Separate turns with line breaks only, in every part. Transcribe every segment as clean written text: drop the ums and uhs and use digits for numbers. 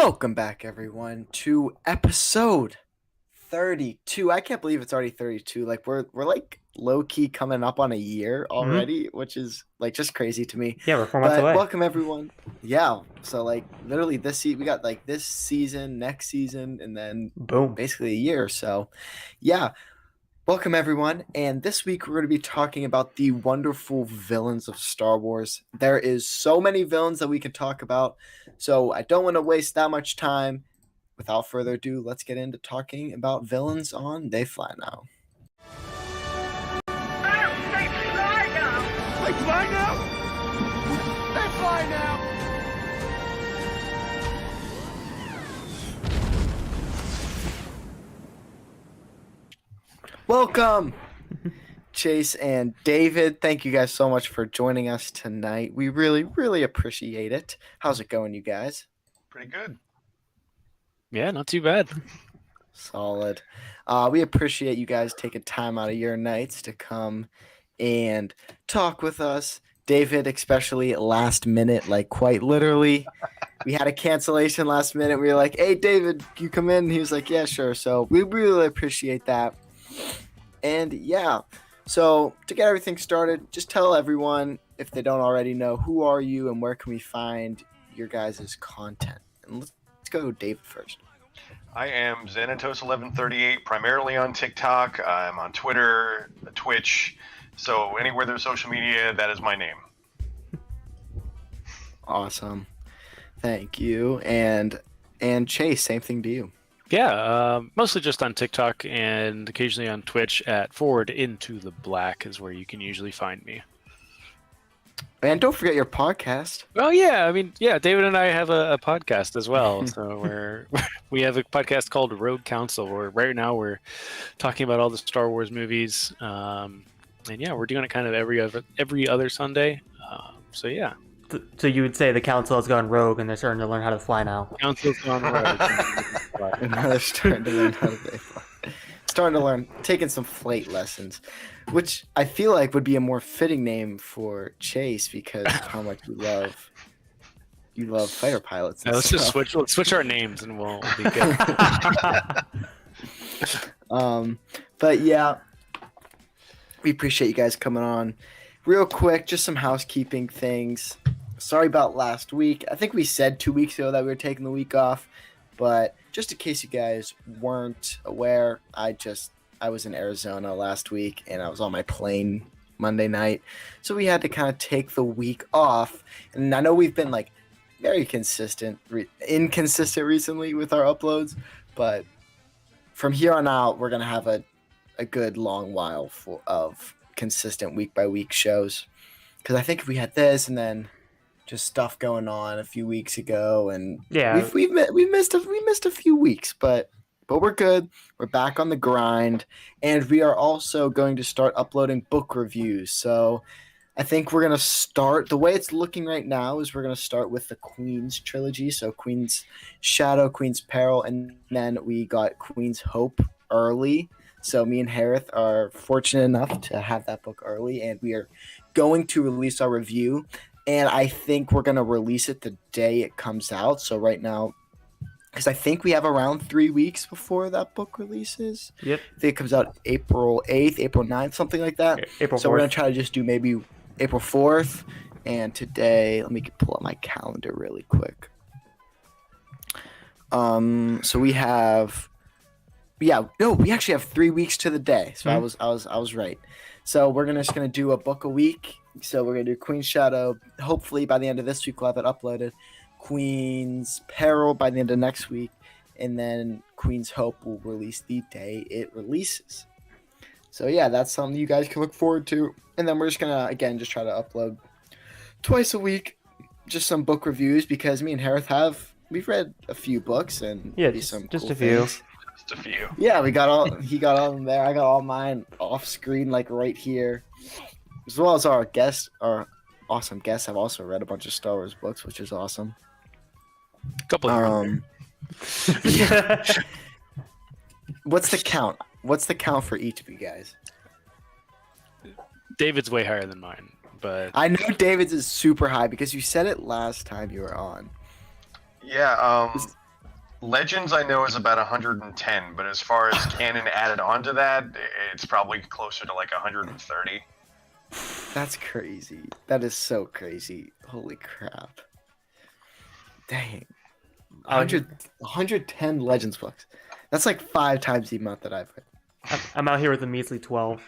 Welcome back, everyone, to episode 32. I can't believe it's already 32. Like we're like low key coming up on a year already, which is like just crazy to me.
Yeah, we're 4 months
But
away.
welcome, everyone. Yeah, so like literally we got like this season, next season, and then
Boom.
basically a year. So, yeah. Welcome, everyone, and this week we're going to be talking about the wonderful villains of Star Wars. There is so many villains that we can talk about, so I don't want to waste that much time. Without further ado, let's get into talking about villains on They Fly Now.
They fly now!
They fly now! They fly now!
Welcome, Chase and David. Thank you guys so much for joining us tonight. We really, really appreciate it. How's it going, you guys?
Pretty good.
Yeah, not too bad.
Solid. We appreciate you guys taking time out of your nights to come and talk with us. David, especially last minute, like quite literally. We had a cancellation last minute. We were like, hey, David, you come in? And he was like, yeah, sure. So we really appreciate that. And yeah, so to get everything started, just tell everyone, if they don't already know, who are you and where can we find your guys' content? And let's go David first.
I am Xanatos1138, primarily on TikTok. I'm on Twitter, Twitch, so anywhere there's social media, that is my name.
Awesome. Thank you. And Chase, same thing to you.
Yeah, mostly just on TikTok and occasionally on Twitch at Forward Into the Black is where you can usually find me.
And don't forget your podcast.
Oh yeah, I mean, yeah, David and I have a podcast as well. So we have a podcast called Rogue Council, where right now we're talking about all the Star Wars movies. And yeah, we're doing it kind of every other Sunday. So yeah.
So you would say the council has gone rogue and they're starting to learn how to fly now.
Council's gone rogue.
And now they're starting to learn how to fly. Starting to learn, taking some flight lessons, which I feel like would be a more fitting name for Chase because of how much you love fighter pilots. And
Let's just switch our names and we'll be good.
But yeah, we appreciate you guys coming on. Real quick, just some housekeeping things. Sorry about last week. I think we said 2 weeks ago that we were taking the week off, but just in case you guys weren't aware, I was in Arizona last week and I was on my plane Monday night. So we had to kind of take the week off. And I know we've been like very inconsistent recently with our uploads, but from here on out, we're going to have a good long while of consistent week by week shows. Because I think if we had this and then just stuff going on a few weeks ago, and
Yeah.
we missed a few weeks, but we're good. We're back on the grind, and we are also going to start uploading book reviews. So I think we're gonna start the way it's looking right now is we're gonna start with the Queen's trilogy. So Queen's Shadow, Queen's Peril, and then we got Queen's Hope early. So me and Hereth are fortunate enough to have that book early, and we are going to release our review. And I think we're going to release it the day it comes out. So right now, because I think we have around 3 weeks before that book releases.
Yep.
I think it comes out April 8th, April 9th, something like that.
April 4th.
So we're going to try to just do maybe April 4th. And today, let me pull up my calendar really quick. So we have... we actually have 3 weeks to the day. So I was right. So we're just gonna do a book a week. So we're gonna do Queen's Shadow. Hopefully by the end of this week we'll have it uploaded. Queen's Peril by the end of next week, and then Queen's Hope will release the day it releases. So yeah, that's something you guys can look forward to. And then we're just gonna just try to upload twice a week, just some book reviews because me and Hereth we've read a few books and maybe some
just
cool
a few.
things.
Just a few.
Yeah, he got all of them there. I got all mine off screen, like right here. As well as our awesome guests have also read a bunch of Star Wars books, which is awesome.
Couple of
Yeah. What's the count? What's the count for each of you guys?
David's way higher than mine, but
I know David's is super high because you said it last time you were on.
Yeah, Legends I know is about 110, but as far as canon added onto that, it's probably closer to like 130.
That's crazy. That is so crazy. Holy crap. Dang. 110 Legends books. That's like 5 times the amount that I've read.
I'm out here with a measly 12.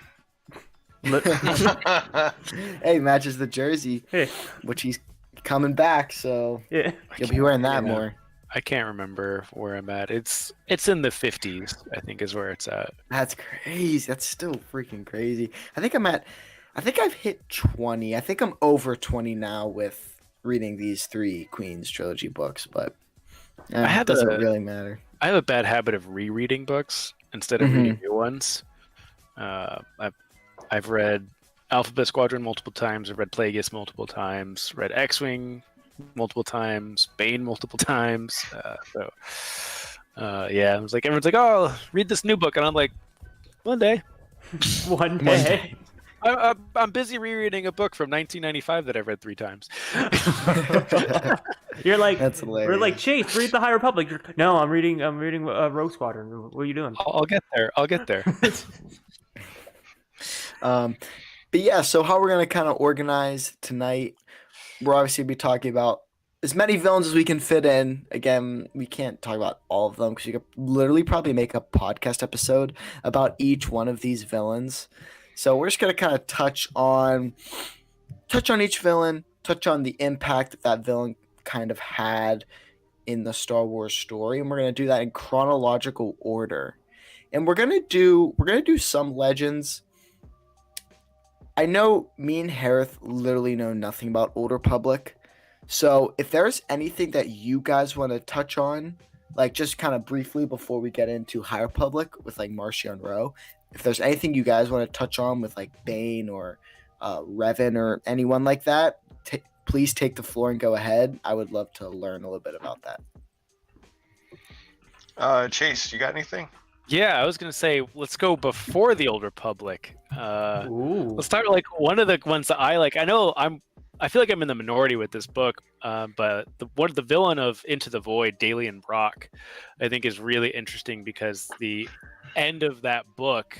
Hey, matches the jersey,
Hey,
which he's coming back, so
yeah.
you'll be wearing that
Yeah.
more.
I can't remember where I'm at. It's in the 50s, I think, is where it's at.
That's crazy. That's still freaking crazy. I think I've hit 20. I think I'm over 20 now with reading these 3 Queens trilogy books, but it doesn't really matter.
I have a bad habit of rereading books instead of reading new ones. I've read Alphabet Squadron multiple times. I've read Plagueis multiple times. Read X-Wing multiple times. Bane multiple times. Yeah, I was like, everyone's like, "Oh, read this new book," and I'm like, "One day."
One day.
I'm busy rereading a book from 1995 that I've read 3 times.
You're like,
That's hilarious.
we're like, Chase, read the High Republic. No, I'm reading Rogue Squadron. What are you doing?
I'll get there.
But yeah, so how we're gonna kind of organize tonight? We're obviously be talking about as many villains as we can fit in. Again, we can't talk about all of them because you could literally probably make a podcast episode about each one of these villains. So we're just gonna kind of touch on each villain, touch on the impact that villain kind of had in the Star Wars story, and we're gonna do that in chronological order. And we're gonna do some legends. I know me and Hereth literally know nothing about Old Republic. So if there's anything that you guys want to touch on, like just kind of briefly before we get into High Republic with like Marcion Rowe, if there's anything you guys want to touch on with like Bane or Revan or anyone like that, please take the floor and go ahead. I would love to learn a little bit about that.
Chase, you got anything?
Yeah, I was gonna say let's go before the Old Republic.
Ooh.
Let's start like one of the ones that I like. I feel like I'm in the minority with this book, but the villain of Into the Void, Dalian Brock, I think is really interesting because the end of that book,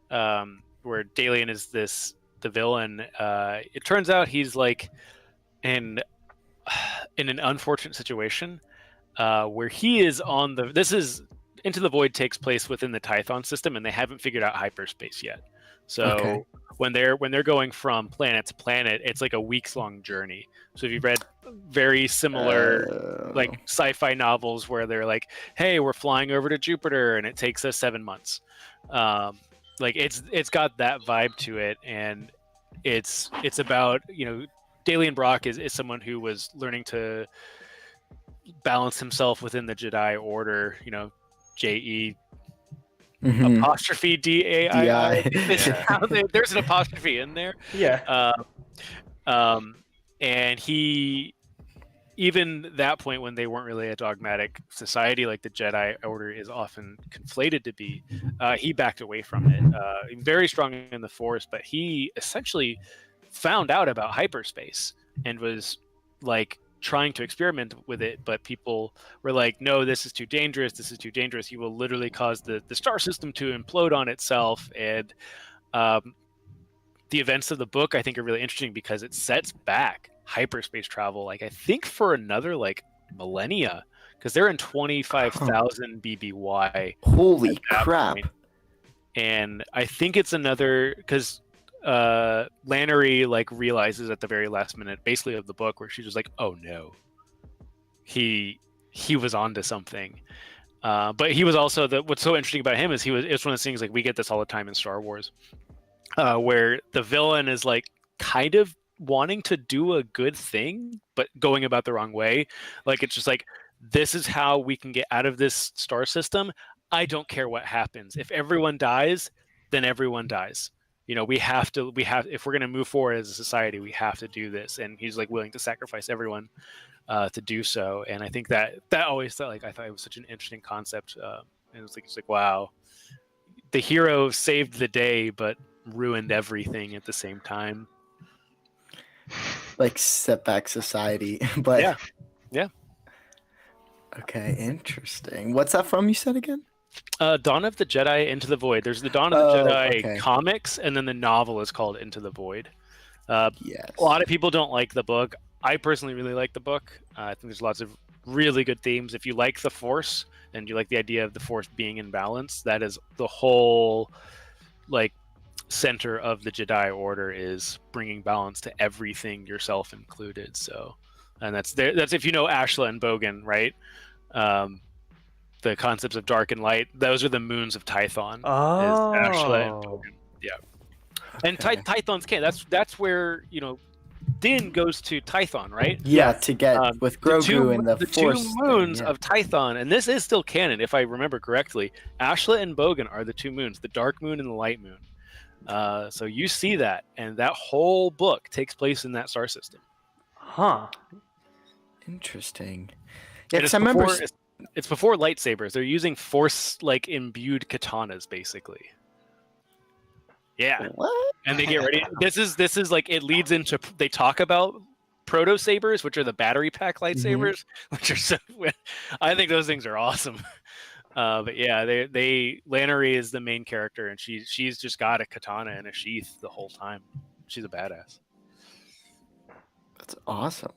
where Dalian is the villain, it turns out he's like in an unfortunate situation, where he is on Into the Void takes place within the Tython system, and they haven't figured out hyperspace yet. So
Okay.
when they're going from planet to planet, it's like a weeks-long journey. So if you've read very similar like sci-fi novels where they're like, "Hey, we're flying over to Jupiter, and it takes us 7 months," like it's got that vibe to it, and it's about Dalian Brock is someone who was learning to balance himself within the Jedi Order. JE apostrophe DAI. There's an apostrophe in there.
Yeah.
And he, even that point when they weren't really a dogmatic society like the Jedi Order is often conflated to be, he backed away from it. Very strong in the Force, but he essentially found out about hyperspace and was like trying to experiment with it, but people were like, "No, this is too dangerous. You will literally cause the star system to implode on itself." And the events of the book I think are really interesting because it sets back hyperspace travel, like I think for another like millennia, because they're in 25,000 BBY.
Holy crap.
point. And I think it's another because Lannery like realizes at the very last minute basically of the book where she's just like, "Oh no, he was onto something." But he was also what's so interesting about him is it's one of those things like we get this all the time in Star Wars, where the villain is like kind of wanting to do a good thing but going about the wrong way. Like it's just like, this is how we can get out of this star system. I don't care what happens. If everyone dies, then everyone dies. We have if we're going to move forward as a society, we have to do this. And he's like willing to sacrifice everyone to do so. And I think that always felt like, I thought it was such an interesting concept. And it's like, wow, the hero saved the day, but ruined everything at the same time.
Like setback society. But
yeah.
Okay, interesting. What's that from? You said again?
Dawn of the Jedi, Into the Void. There's the Dawn of the Jedi
okay.
comics, and then the novel is called Into the Void.
Yes.
A lot of people don't like the book. I personally really like the book. I think there's lots of really good themes. If you like the Force and you like the idea of the Force being in balance, that is the whole like center of the Jedi Order, is bringing balance to everything, yourself included. So, and that's if you know Ashla and Bogan, right? The concepts of dark and light. Those are the moons of Tython.
Oh.
Is Ashla and Bogan. Yeah. And
Okay.
Tython's king. That's where Din goes to Tython, right?
Yeah, to get with Grogu and the Force
two moons
thing, yeah.
of Tython, and this is still canon if I remember correctly. Ashla and Bogan are the two moons, the dark moon and the light moon. So you see that, and that whole book takes place in that star system.
Huh.
Interesting. Yeah,
And
'cause I remember.
it's before lightsabers. They're using Force like imbued katanas, basically. Yeah.
What?
And they get ready. This is like, it leads into, they talk about proto sabers, which are the battery pack lightsabers, which are so, I think those things are awesome. But yeah, Lannery is the main character, and she's just got a katana and a sheath the whole time. She's a badass.
That's awesome.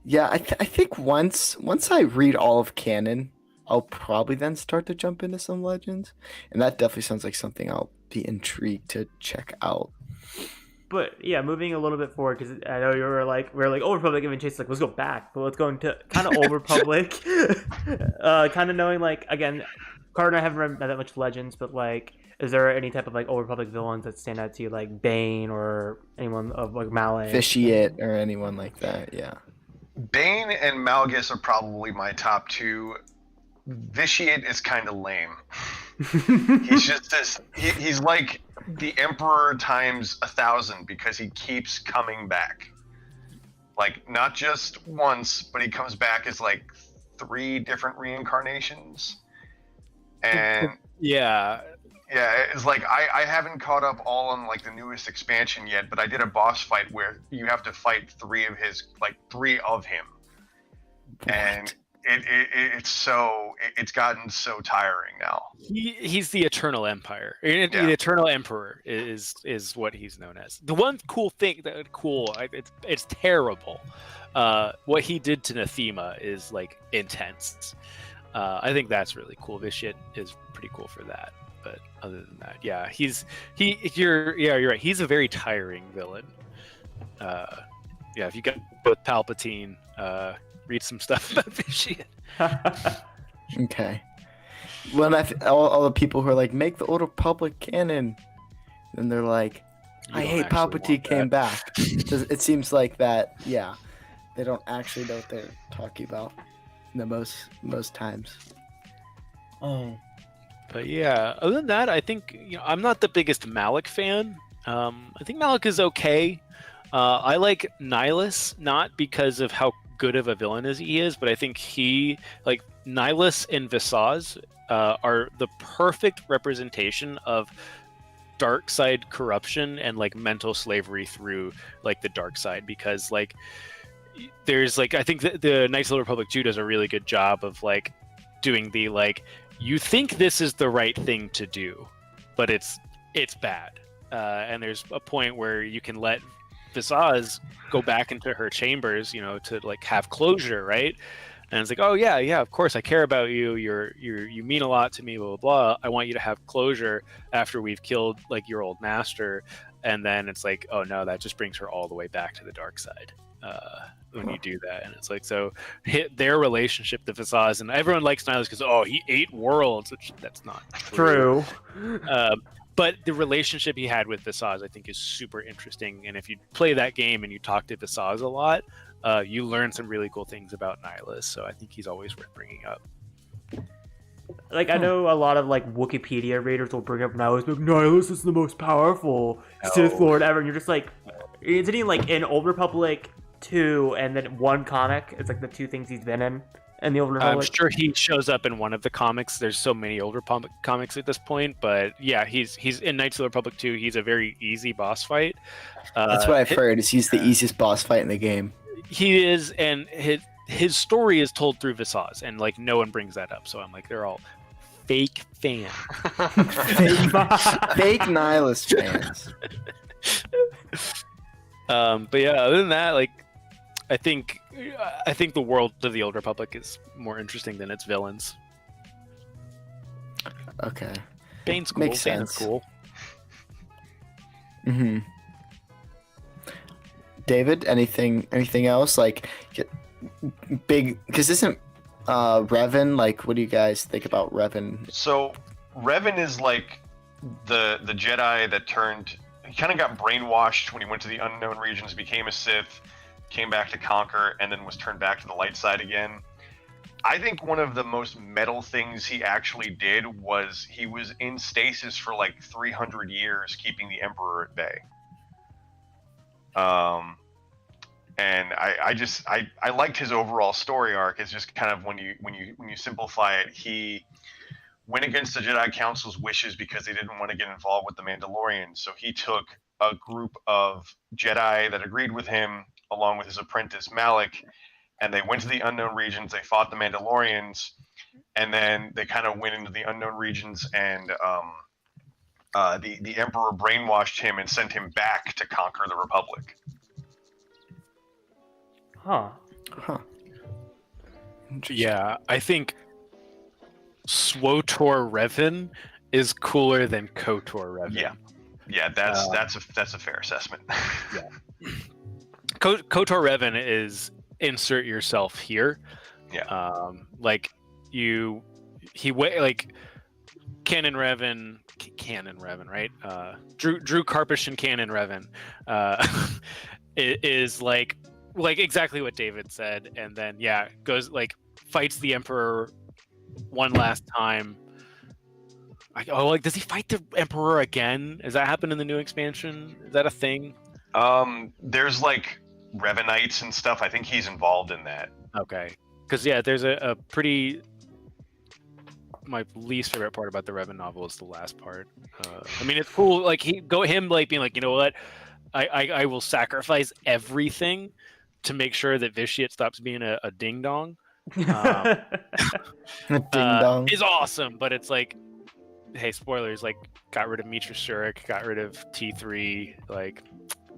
Yeah, I think once I read all of canon, I'll probably then start to jump into some legends, and that definitely sounds like something I'll be intrigued to check out.
But yeah, moving a little bit forward, because I know we're like, Old Republic, and Chase like, let's go back, but let's go into kind of Old Republic, kind of knowing like, again, Carter and I haven't read that much Legends, but like, is there any type of like Old Republic villains that stand out to you, like Bane or anyone of like Malak?
Vitiate or anyone like that, yeah.
Bane and Malgus are probably my top two. Vitiate is kind of lame. He's just this. He's like the Emperor times 1,000 because he keeps coming back. Like, not just once, but he comes back as like 3 different reincarnations. And
Yeah.
it's like I haven't caught up all on like the newest expansion yet, but I did a boss fight where you have to fight 3 of him, and it's gotten so tiring now.
He's the Eternal Empire.
Yeah.
The Eternal Emperor is what he's known as. The one cool thing it's terrible. What he did to Nathema is like intense. I think that's really cool. Vitiate is pretty cool for that. But other than that, yeah, you're right. He's a very tiring villain. If you got with Palpatine, read some stuff about Vitiate.
Okay. When all the people who are like, make the Old Republic canon, and they're like, I hate Palpatine came back. It seems like that. Yeah, they don't actually know what they're talking about. The most times. Oh.
But yeah, other than that, I think I'm not the biggest Malak fan. I think Malak is okay. I like Nihilus, not because of how good of a villain as he is, but I think Nihilus and Visage are the perfect representation of dark side corruption and like mental slavery through like the dark side, because like there's like, I think the Knights of the Republic 2 does a really good job of like doing the like, you think this is the right thing to do, but it's bad. And there's a point where you can let Visage go back into her chambers, to like have closure, right? And it's like, oh yeah, of course I care about you. You mean a lot to me, blah blah blah. I want you to have closure after we've killed like your old master. And then it's like, oh no, that just brings her all the way back to the dark side. When you do that, and it's like, so hit their relationship, the Visage, and everyone likes Nihilus because he ate worlds, which that's not true. But the relationship he had with Visage, I think, is super interesting. And if you play that game and you talk to Visage a lot, you learn some really cool things about Nihilus. So I think he's always worth bringing up.
Like, I know a lot of like Wikipedia readers will bring up Nihilus, like, Nihilus is the most powerful Sith Lord ever, and you're just like, isn't he like in Old Republic 2 and then one comic? It's like the 2 things he's been in the Old Republic.
I'm sure he shows up in one of the comics. There's so many Old Republic comics at this point, but yeah, he's in Knights of the Republic 2. He's a very easy boss fight.
That's what I've heard. Is he's the easiest boss fight in the game.
He is, and his story is told through Visage, and like no one brings that up. So I'm like, they're all fake fans.
Fake nihilist fans.
But yeah, other than that, like I think the world of the Old Republic is more interesting than its villains.
Okay.
Bane's cool.
Makes
Bane is
sense.
cool.
Mm-hmm. David, anything else like big? Because isn't Revan, like, what do you guys think about Revan?
So Revan is like the Jedi that turned. He kind of got brainwashed when he went to the unknown regions, became a Sith, came back to conquer, and then was turned back to the light side again. I think one of the most metal things he actually did was he was in stasis for like 300 years, keeping the Emperor at bay. And I liked his overall story arc. It's just kind of when you simplify it, he went against the Jedi Council's wishes because they didn't want to get involved with the Mandalorians. So he took a group of Jedi that agreed with him, along with his apprentice Malik, and they went to the unknown regions. They fought the Mandalorians, and then they kind of went into the unknown regions, and the Emperor brainwashed him and sent him back to conquer the Republic.
Huh.
Yeah, I think SWTOR Revan is cooler than KOTOR Revan.
Yeah, that's a fair assessment.
KOTOR Revan is insert yourself here.
Yeah.
Like Canon Revan, right? Drew Karpish and Canon Revan is like exactly what David said, and then goes like fights the Emperor one last time. Does he fight the Emperor again? Does that happen in the new expansion? Is that a thing?
There's like Revanites and stuff. I think he's involved in that.
Okay, because there's a pretty. My least favorite part about the Revan novel is the last part. I mean, it's cool. Like him being like, you know what, I will sacrifice everything to make sure that Vitiate stops being a ding dong.
Ding dong
is awesome, but it's like, hey, spoilers, like got rid of Mitra Shurik, got rid of T3, like,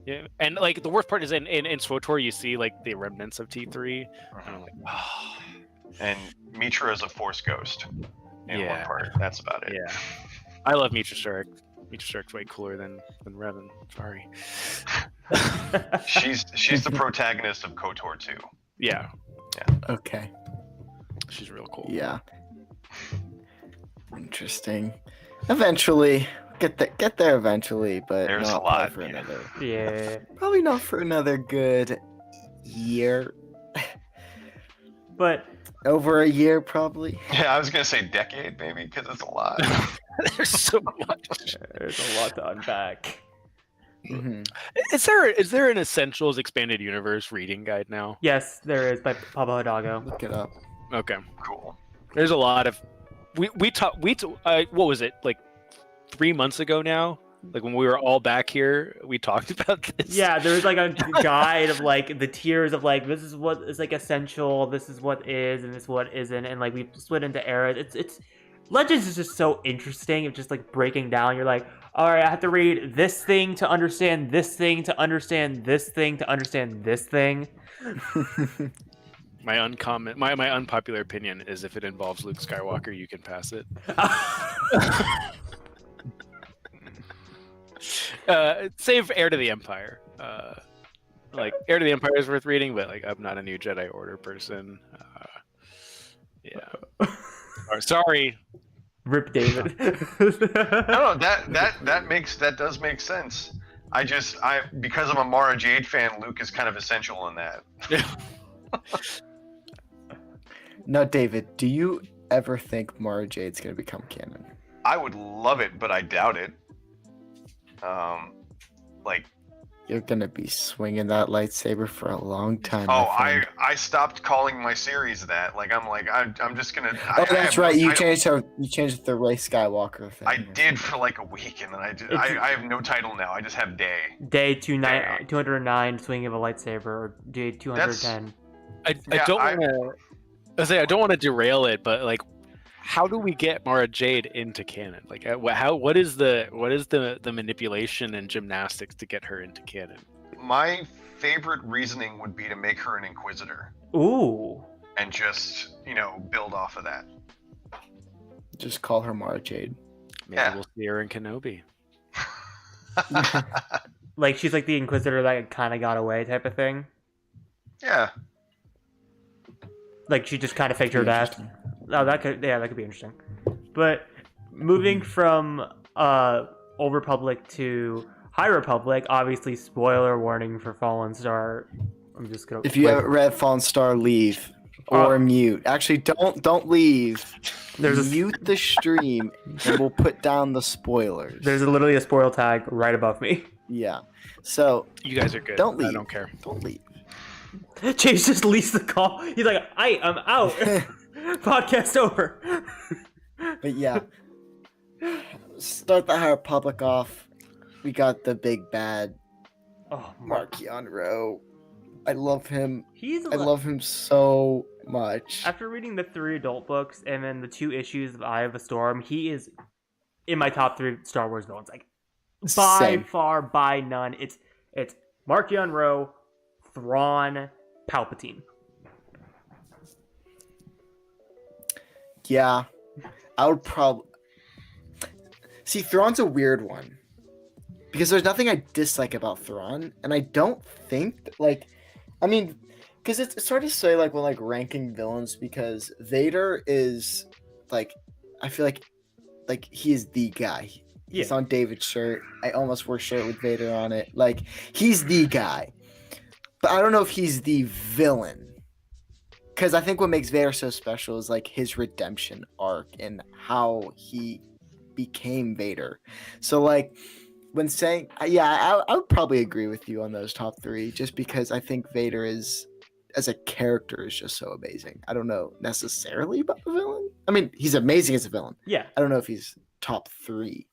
yeah, and like the worst part is in SWTOR you see like the remnants of T3, and I'm like, oh.
And Mitra is a Force ghost in one part. That's about it.
Yeah, I love Mitra Shurik. Mitra Shurik's way cooler than Revan. Sorry.
she's the protagonist of KOTOR 2.
Yeah.
Okay.
She's real cool.
Yeah. Interesting. Eventually, get there eventually, but
there's
not
a lot
for another.
Yeah.
Probably not for another good year.
But
over a year, probably.
Yeah, I was gonna say decade, maybe, because it's a lot.
There's so much.
There's a lot to unpack.
Mm-hmm.
Is there an Essentials Expanded Universe reading guide now?
Yes, there is by Pablo Hidalgo.
Look it up.
Okay.
Cool.
There's a lot of what was it, like 3 months ago now? Like when we were all back here, we talked about this.
Yeah, there was like a guide of like the tiers of like this is what is like essential, this is what is, and this is what isn't, and like we split into eras. It's Legends is just so interesting. It's just like breaking down. You're like, all right, I have to read this thing to understand this thing to understand this thing to understand this thing.
My unpopular opinion is if it involves Luke Skywalker, you can pass it. Save Heir to the Empire. Like Heir to the Empire is worth reading, but like I'm not a new Jedi Order person. Sorry.
Rip David.
No, that does make sense. Because I'm a Mara Jade fan, Luke is kind of essential in that.
Now, David, do you ever think Mara Jade's gonna become canon?
I would love it, but I doubt it.
You're gonna be swinging that lightsaber for a long time.
I stopped calling my series that. I'm just gonna.
That's right. You changed it to Rey Skywalker thing.
I did for like a week, and then I have no title now. I just have Day.
Day 209, swinging of a lightsaber, or day 210.
I
Yeah,
don't want to. I don't want to derail it, but like, how do we get Mara Jade into canon? Like, what is the manipulation and gymnastics to get her into canon?
My favorite reasoning would be to make her an Inquisitor
Ooh.
and just, build off of that.
Just call her Mara Jade.
Maybe
Yeah.
we'll see her in Kenobi.
Like she's like the Inquisitor that kind of got away type of thing.
Yeah.
Like she just kind of faked her death. Oh, that could be interesting. But moving from Old Republic to High Republic, obviously spoiler warning for Fallen Star. I'm just gonna.
If you haven't read Fallen Star, leave or mute. Actually, don't leave. Mute the stream, and we'll put down the spoilers.
There's literally a spoil tag right above me.
Yeah. So
You guys are good.
Don't leave.
I don't care.
don't leave.
Chase just leaves the call. He's like, I'm out. Podcast over.
But yeah, start the High Republic off. We got the big bad
Oh,
Markion Rowe. I love him.
I
love him so much.
After reading the 3 adult books and then the 2 issues of Eye of the Storm, he is in my top 3 Star Wars villains. Like by
Same.
far, by none. It's Markion Rowe, Thrawn, Palpatine.
Yeah, I would probably see Thrawn's a weird one because there's nothing I dislike about Thrawn, and I don't think because it's hard to say like when like ranking villains because Vader is like I feel like he is the guy. He's on David's shirt. I almost wore a shirt with Vader on it. Like he's the guy, but I don't know if he's the villain. Because I think what makes Vader so special is like his redemption arc and how he became Vader. So like when saying, I would probably agree with you on those top 3 just because I think Vader is, as a character, is just so amazing. I don't know necessarily about the villain. I mean, he's amazing as a villain.
Yeah.
I don't know if he's top 3.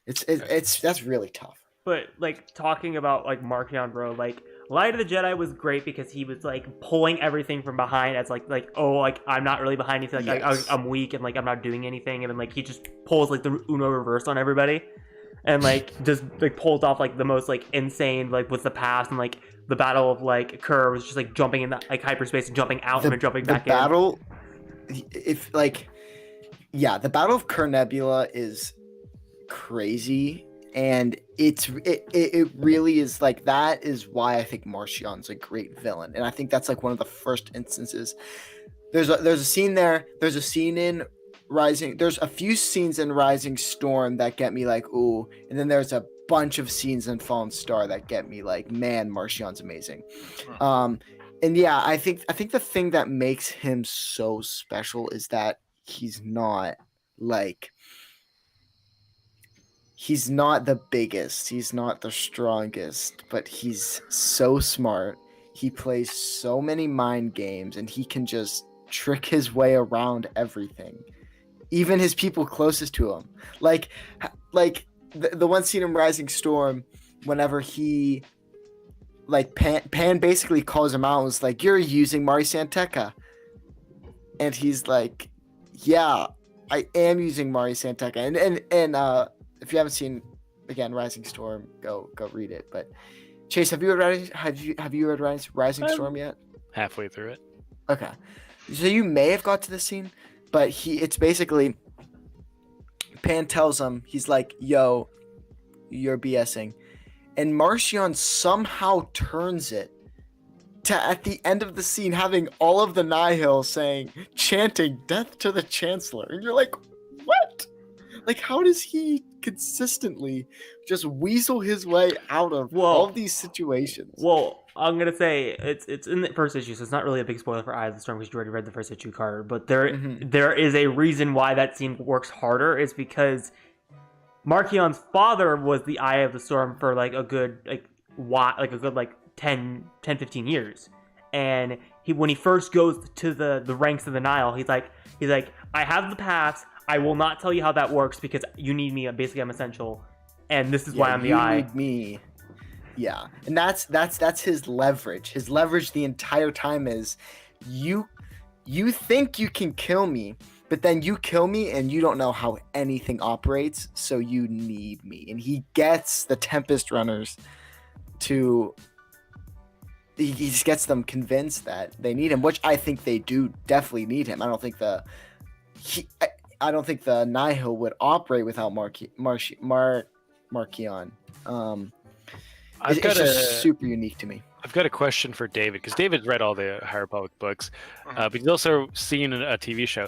That's really tough.
But like talking about like Markion Rowe, like Light of the Jedi was great because he was like pulling everything from behind as like I'm not really behind anything, like
Yes.
I'm weak and like I'm not doing anything, and then like he just pulls like the Uno reverse on everybody, and like just like pulls off like the most like insane like with the past, and like the battle of like Kerr was just like jumping in the like hyperspace and jumping out and then jumping back
the battle, if like the battle of Kerr Nebula is crazy. And it really is like that is why I think Marchion's a great villain, and I think that's like one of the first instances. There's a scene there. There's a scene in Rising. There's a few scenes in Rising Storm that get me like ooh, and then there's a bunch of scenes in Fallen Star that get me like man, Marchion's amazing. And yeah, I think the thing that makes him so special is that he's not like. He's not the biggest, he's not the strongest, but he's so smart. He plays so many mind games, and he can just trick his way around everything. Even his people closest to him. Like the one scene in Rising Storm, whenever he, like, Pan basically calls him out and was like, you're using Mari Santeca. And he's like, yeah, I am using Mari Santeca. And if you haven't seen, again, Rising Storm, go read it. But Chase, have you read Rising Storm yet?
Halfway through it.
Okay, so you may have got to this scene, but it's basically Pan tells him, he's like, "Yo, you're BSing," and Marchion somehow turns it to at the end of the scene having all of the Nihil chanting "Death to the Chancellor," and you're like, "What?" Like, how does he consistently just weasel his way out of all of these situations?
Well, I'm gonna say it's in the first issue, so it's not really a big spoiler for Eye of the Storm because you already read the first issue, Carter. But there is a reason why that scene works harder. Is because Markion's father was the Eye of the Storm for like a good 10, 15 years, and when he first goes to the ranks of the Nile, he's like, I have the pass. I will not tell you how that works because you need me. Basically, I'm essential, and this is why I'm the Eye.
You need me. Yeah, and that's his leverage. His leverage the entire time is you think you can kill me, but then you kill me and you don't know how anything operates, so you need me. And he gets the Tempest runners to he just gets them convinced that they need him, which I think they do definitely need him. I don't think the Nihil would operate without Markion. It's just super unique to me.
I've got a question for David, because David's read all the High Republic books, but he's also seen a TV show.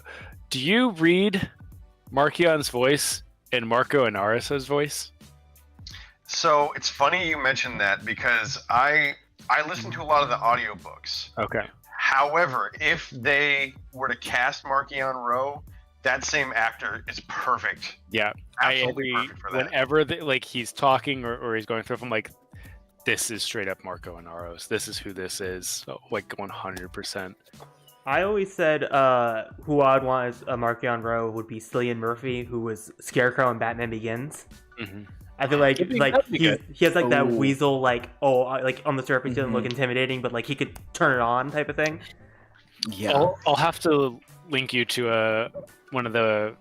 Do you read Markion's voice and Marco Inaris's voice?
So it's funny you mentioned that, because I listen to a lot of the audiobooks.
Okay.
However, if they were to cast Markion Ro, that same actor is perfect.
Yeah,
Absolutely perfect for that.
Whenever he's talking or he's going through, I'm like, this is straight up Marco Inaros. This is who this is. Like 100%.
I always said who I'd want as a Markion Ro would be Cillian Murphy, who was Scarecrow in Batman Begins.
Mm-hmm.
I feel like he has like that
Ooh.
weasel, like like on the surface he doesn't look intimidating, but like he could turn it on type of thing.
Yeah.
I'll have to link you to one of the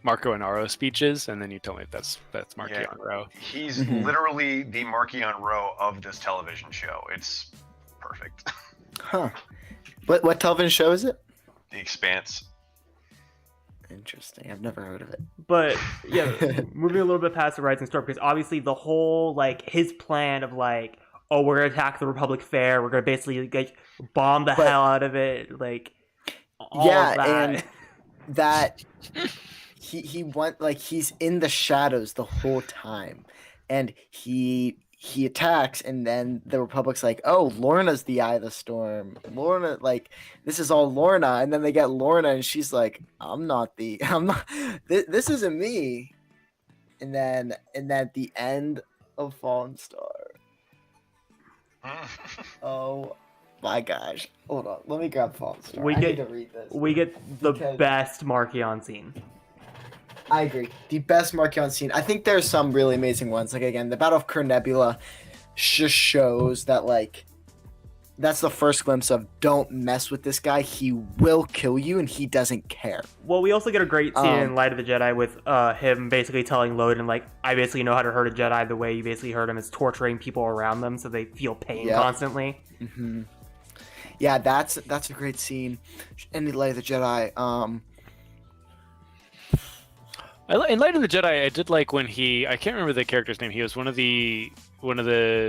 Marco Inaro speeches, and then you tell me if that's Markion Ro.
He's literally the Markion Ro of this television show. It's perfect.
Huh. What television show is it?
The Expanse.
Interesting. I've never heard of it.
But yeah, moving a little bit past the Rising Storm, because obviously the whole like his plan of like, oh, we're gonna attack the Republic Fair, we're gonna basically like bomb the hell out of it, like all of that.
And that he went like he's in the shadows the whole time, and he attacks, and then the Republic's like, oh, Lorna's the Eye of the Storm. Lorna, like, this is all Lorna, and then they get Lorna, and she's like, this isn't me. And then at the end of Fallen Star, oh my gosh, hold on, let me grab Fallen Star. I need to read this.
We get the best Markion scene.
I agree. The best Markion scene. I think there's some really amazing ones. Like, again, the Battle of Kern Nebula just shows that, like, that's the first glimpse of don't mess with this guy. He will kill you, and he doesn't care.
Well, we also get a great scene in Light of the Jedi with him basically telling Loden, like, I basically know how to hurt a Jedi. The way you basically hurt him is torturing people around them so they feel pain constantly.
Mm-hmm. Yeah, that's a great scene in the Light of the Jedi.
In Light of the Jedi, I did like when I can't remember the character's name. He was one of the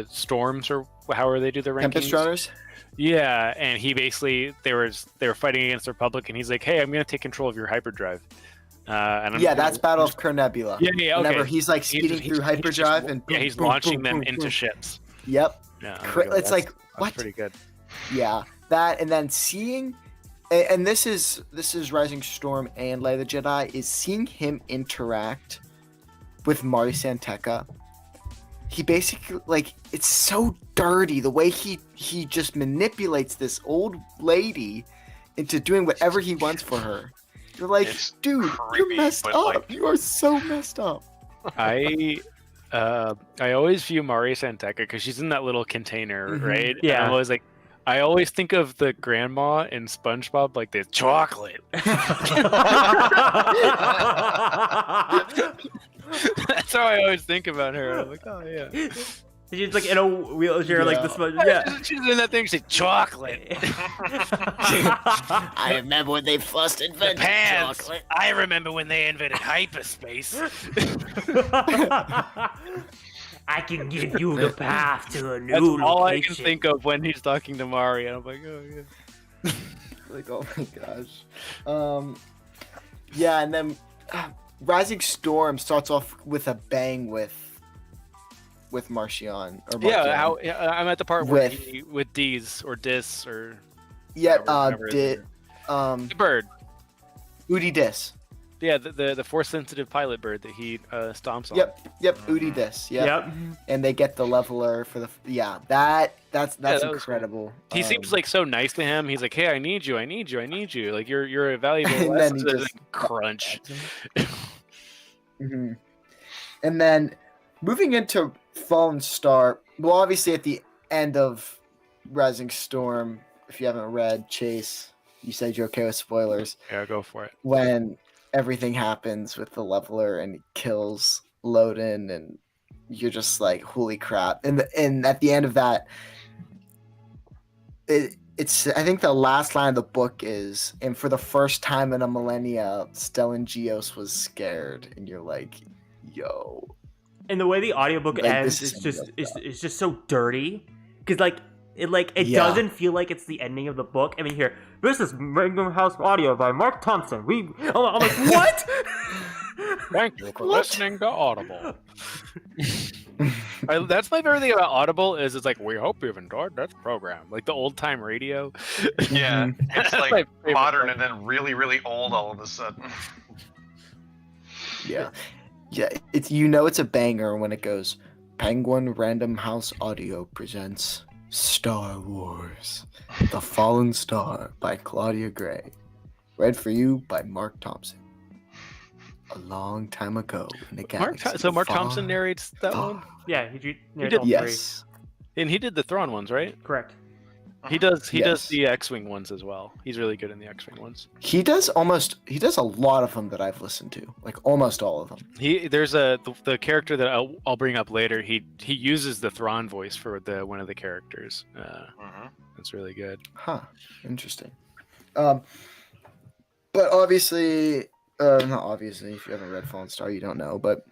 storms, or however they do their rankings.
Tempest Runners?
Yeah, and he basically they were fighting against the Republic, and he's like, "Hey, I'm gonna take control of your hyperdrive." That's Battle of
Kern Nebula.
Yeah, okay.
Whenever he's like speeding through hyperdrive, and boom,
he's
boom,
launching
boom,
them
boom,
into
boom.
ships.
Yep.
Yeah,
It's like, what?
That's pretty good.
Yeah, that, and then seeing, and this is Rising Storm and Light of the Jedi, is seeing him interact with Mari Santeca. He basically, like, it's so dirty the way he just manipulates this old lady into doing whatever he wants for her. You're like, dude, you're messed up. Like... You are so messed up.
I always view Mari Santeca, because she's in that little container, right?
Yeah.
And I always think of the grandma in SpongeBob, like the chocolate. That's how I always think about her. I'm like, oh yeah.
She's like in a wheelchair, like the sponge. Yeah.
She's in that thing. She's chocolate.
I remember when they first invented chocolate.
I remember when they invented hyperspace.
I can give you the path to a new
That's
location.
all I can think of when he's talking to Mari, and I'm like, oh yeah.
Like, oh my gosh. Yeah, and then Rising Storm starts off with a bang with Markion.
Yeah, I'm at the part where with D's or Dis or
the
bird.
Udi Dis.
Yeah, the force sensitive pilot bird that he stomps on.
Yep, Udi Dis. Yep. And they get the leveler for that's incredible.
He seems like so nice to him. He's like, "Hey, I need you. Like you're a valuable."
And then he just
crunch.
Mm-hmm. And then moving into Fallen Star. Well, obviously at the end of Rising Storm, if you haven't read Chase, you said you're okay with spoilers.
Yeah, go for it.
When everything happens with the leveler and he kills Loden, and you're just like, holy crap! And at the end of that, it's I think the last line of the book is, and for the first time in a millennia, Stellan Geos was scared, and you're like, yo.
And the way the audiobook
Like,
ends
this
is
is
it's just so dirty, because it
Yeah.
doesn't feel like it's the ending of the book. I mean, here, this is Random House Audio by Mark Thompson. I'm like, what?
Thank you for listening to Audible. That's my favorite thing about Audible is it's like, we hope you've enjoyed this program. Like the old time radio.
Yeah, it's
That's my
like
favorite
modern
part.
and then really, really old all of a sudden.
Yeah. It's it's a banger when it goes, Penguin Random House Audio presents Star Wars: The Fallen Star by Claudia Gray, read for you by Mark Thompson. A long time ago in the galaxy.
So Mark
far,
Thompson narrates that
far-
one,
Yeah, he
did-
did all three.
Yes.
and he did the Thrawn ones, right?
Correct.
He does
Yes.
the X-wing ones as well. He's really good in the X-wing ones.
He does a lot of them that I've listened to. Like almost all of them.
There's the character that I'll bring up later. He uses the Thrawn voice for one of the characters.
Mhm.
It's really good.
Huh. Interesting. But obviously, not obviously, if you haven't read Fallen Star, you don't know. But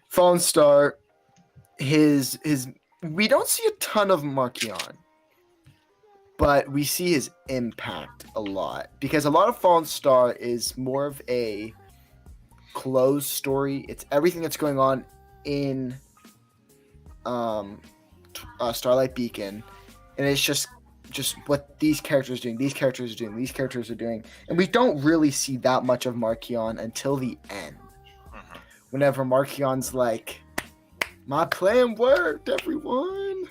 Fallen Star, his we don't see a ton of Markion, but we see his impact a lot, because a lot of Fallen Star is more of a closed story. It's everything that's going on in Starlight Beacon, and it's just what these characters are doing, these characters are doing, and we don't really see that much of Markion until the end.
Mhm.
Whenever Markion's like, my plan worked, everyone.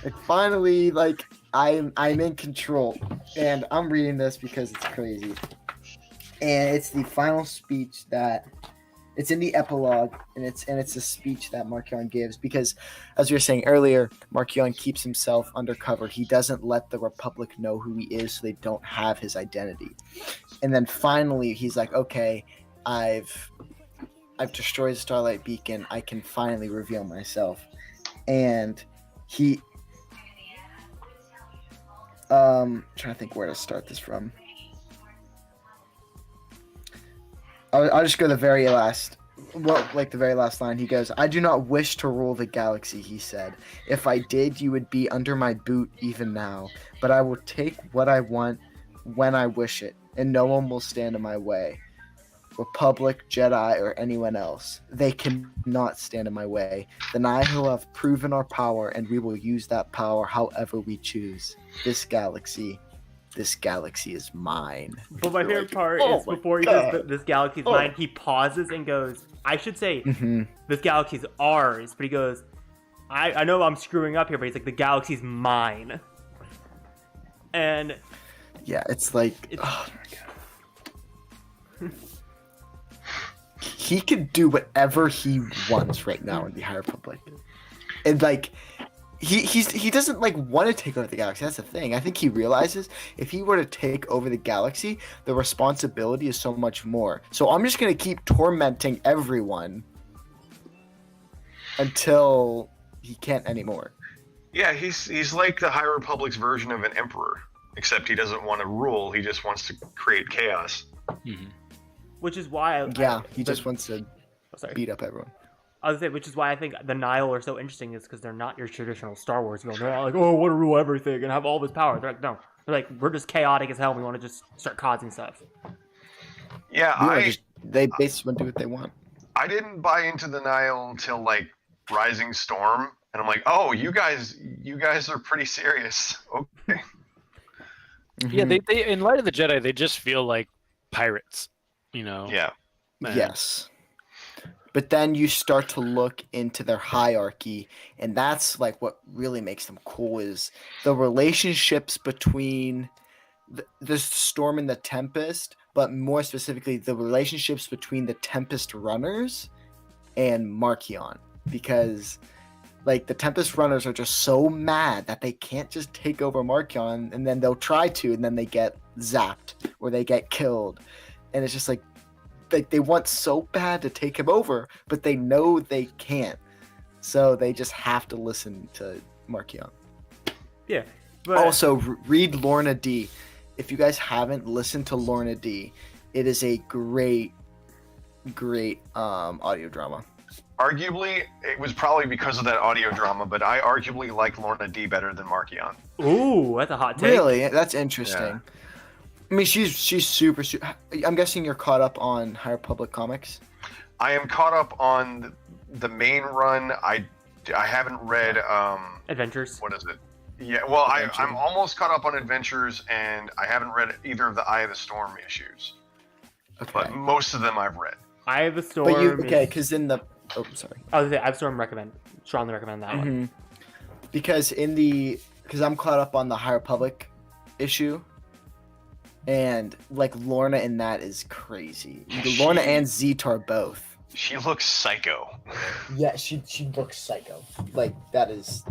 Like finally, like I'm in control, and I'm reading this because it's crazy. And it's the final speech that it's in the epilogue, and it's a speech that Markion gives, because as we were saying earlier, Markion keeps himself undercover. He doesn't let the Republic know who he is, so they don't have his identity. And then finally he's like, okay, I've destroyed the Starlight Beacon. I can finally reveal myself. And he trying to think where to start this from. I'll just go to the very last line. He goes, I do not wish to rule the galaxy, he said. If I did, you would be under my boot even now. But I will take what I want when I wish it, and no one will stand in my way. Republic, Jedi, or anyone else. They cannot stand in my way. The Nihil have proven our power, and we will use that power however we choose. This galaxy is mine.
But my
You're
favorite
like,
part
oh
is
my
before he
God.
says this galaxy's
Oh.
mine, he pauses and goes, I should say this galaxy's ours, but he goes, I know I'm screwing up here, but he's like, the galaxy's mine. And
Yeah, it's like,
It's-
oh my God. He could do whatever he wants right now in the High Republic, and like he doesn't like want to take over the galaxy. That's the thing. I think he realizes if he were to take over the galaxy, the responsibility is so much more. So I'm just gonna keep tormenting everyone until he can't anymore.
Yeah, he's like the High Republic's version of an emperor, except he doesn't want to rule. He just wants to create chaos.
which is why
Yeah, he just wants to
sorry.
beat up everyone.
I was say, which is why I think the Nihil are so interesting, is because they're not your traditional Star Wars villain. They're not like, oh, I want to rule everything and have all this power. They're like, no. They're like, we're just chaotic as hell. We want to just start causing stuff.
Yeah,
They basically do what they want.
I didn't buy into the Nihil until like Rising Storm, and I'm like, oh, you guys are pretty serious. Okay.
Yeah, they in light of the Jedi, they just feel like pirates, you know.
Yeah.
And-
Yes. But then you start to look into their hierarchy, and that's like what really makes them cool, is the relationships between the Storm and the Tempest, but more specifically the relationships between the Tempest runners and Markion, because Like the Tempest Runners are just so mad that they can't just take over Markion, and then they'll try to, and then they get zapped or they get killed, and it's just like they want so bad to take him over, but they know they can't, so they just have to listen to Markion.
Yeah. But
Also, read Lorna D. If you guys haven't listened to Lorna D, it is a great audio drama.
Arguably, it was probably because of that audio drama, but I arguably like Lorna D better than Markion.
ooh, that's a hot take.
Really, that's interesting.
Yeah.
I mean, she's super. I'm guessing you're caught up on High Republic comics.
I am caught up on the main run. I haven't read
Adventures.
what is it? Yeah, well,
Adventure.
I'm almost caught up on Adventures, and I haven't read either of the Eye of the Storm issues.
Okay,
But most of them I've read.
Eye of the Storm.
but you
is-
because in the sorry.
I was gonna say, Eye of the Storm strongly recommend that one.
Mhm. Because I'm caught up on the High Republic issue, and like Lorna in that is crazy. Lorna and Zetar both.
She looks psycho.
Yeah, she looks psycho. Like that is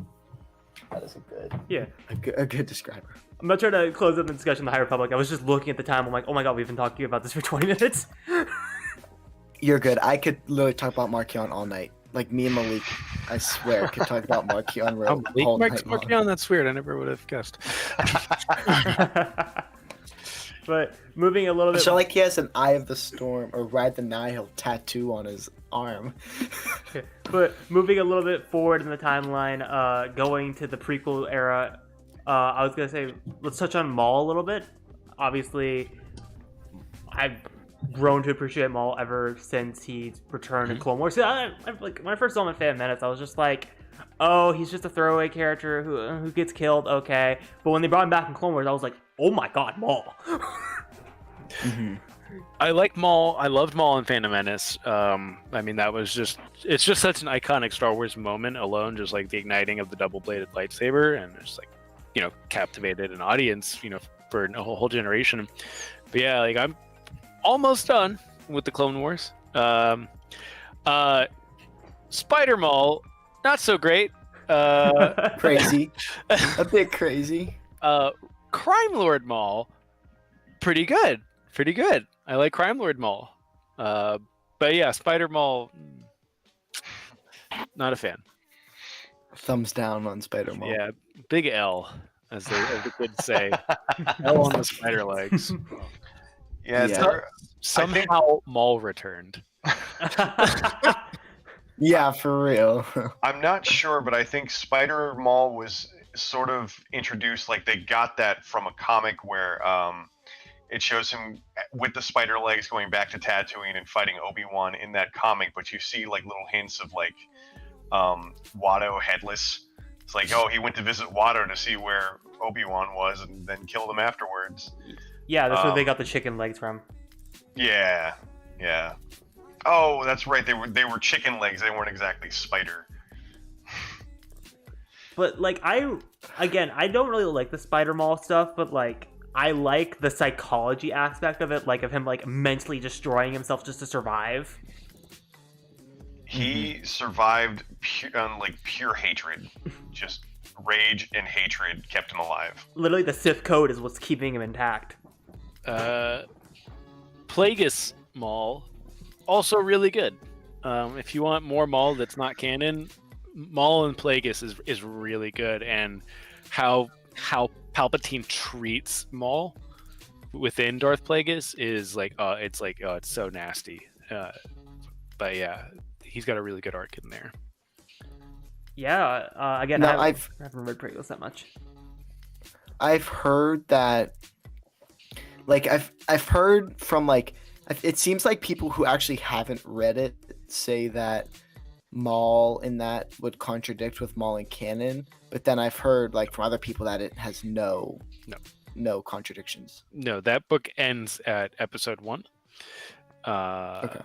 a good
Yeah.
a good describer.
I'm not trying to close up the discussion on the High Republic. I was just looking at the time. I'm like, oh my god, we've been talking about this for 20 minutes.
You're good. I could literally talk about Markion all night. Like me and Malik, I swear, could talk about Markion all night long.
Markion, that's weird. I never would have guessed.
But moving a little bit.
So like he has an Eye of the Storm or Ride the Nihil tattoo on his arm.
Okay. But moving a little bit forward in the timeline, going to the prequel era, I was gonna say let's touch on Maul a little bit. Obviously, I've grown to appreciate Maul ever since he returned in Clone Wars. See, I like when I first saw him in Fan Minutes, I was just like, oh, he's just a throwaway character who gets killed. Okay, but when they brought him back in Clone Wars, I was like, oh my god, Maul.
I like Maul. I loved Maul in Phantom Menace. I mean, that was it's just such an iconic Star Wars moment alone, just like the igniting of the double-bladed lightsaber, and it's like, captivated an audience, for a whole generation. But yeah, like I'm almost done with the Clone Wars. Spider Maul, not so great.
Crazy. A bit crazy.
Crime Lord Maul, pretty good. I like Crime Lord Maul. But yeah, Spider Maul, not a fan.
Thumbs down on Spider Maul.
Yeah, big L, as the kids say. L on the spider legs.
Yeah,
Yeah.
there-
Somehow Maul returned.
Yeah, for real.
I'm not sure, but I think Spider Maul was sort of introduced, like they got that from a comic where it shows him with the spider legs going back to Tatooine and fighting Obi-Wan in that comic, but you see like little hints of like Watto headless. It's like, oh, he went to visit Watto to see where Obi-Wan was and then killed him afterwards.
Yeah, that's where they got the chicken legs from.
Yeah. Oh, that's right. They were chicken legs. They weren't exactly spider.
But like I don't really like the Spider Maul stuff, but like I like the psychology aspect of it, like of him like mentally destroying himself just to survive.
He survived on like pure hatred. Just rage and hatred kept him alive.
Literally, the Sith code is what's keeping him intact.
Plagueis Maul, also really good. If you want more Maul that's not canon, Maul and Plagueis is really good, and how Palpatine treats Maul within Darth Plagueis is like, it's so nasty. But yeah, he's got a really good arc in there.
Yeah, again,
No,
I haven't read Plagueis that much.
I've heard that, like, I've heard from like, it seems like people who actually haven't read it say that Maul in that would contradict with Maul in canon, but then I've heard like from other people that it has no contradictions.
No, that book ends at episode 1.
Okay.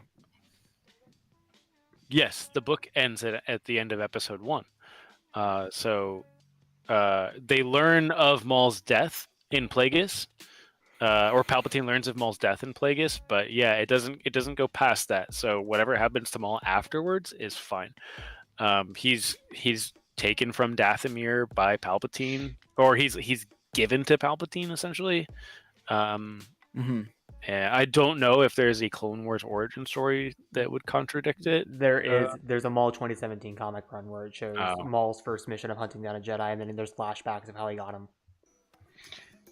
Yes, the book ends at the end of episode 1. So they learn of Maul's death in Plagueis, or Palpatine learns of Maul's death in Plagueis. But yeah, it doesn't go past that. So whatever happens to Maul afterwards is fine. He's taken from Dathomir by Palpatine, or he's given to Palpatine essentially.
Mhm.
And I don't know if there's a Clone Wars origin story that would contradict it.
There's a Maul 2017 comic run where it shows
Oh.
Maul's first mission of hunting down a Jedi, and then there's flashbacks of how he got him.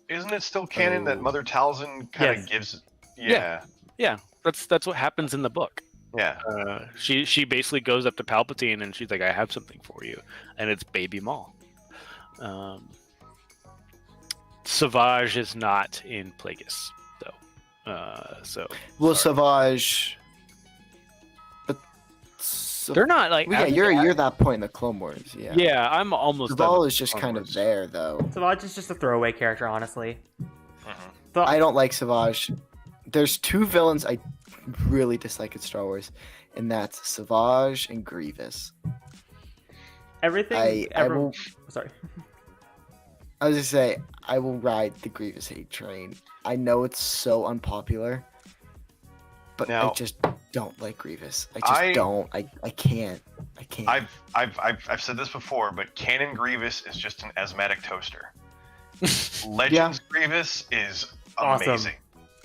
Isn't it still canon that
Oh.
Mother Talzin kind of
Yes.
gives?
Yeah. Yeah, that's what happens in the book.
Yeah.
She basically goes up to Palpatine and she's like, "I have something for you," and it's Baby Maul. Savage is not in Plagueis though, so
Well,
sorry.
Savage. But
They're not like
yeah, you're that point in the Clone Wars. Yeah.
yeah. I'm almost done
Savage
with
is just
Clone
kind of
Wars.
there though.
Savage is just a throwaway character, honestly.
Mhm.
I don't like Savage. There's two villains I really dislike in Star Wars, and that's Savage and Grievous.
Everything.
I will.
Sorry.
I was gonna say I will ride the Grievous hate train. I know it's so unpopular, but I
Now-
just don't like Grievous. I
I-
don't. I can't. I can't.
I've said this before, but canon Grievous is just an asthmatic toaster. Legends Grievous is
Awesome.
amazing.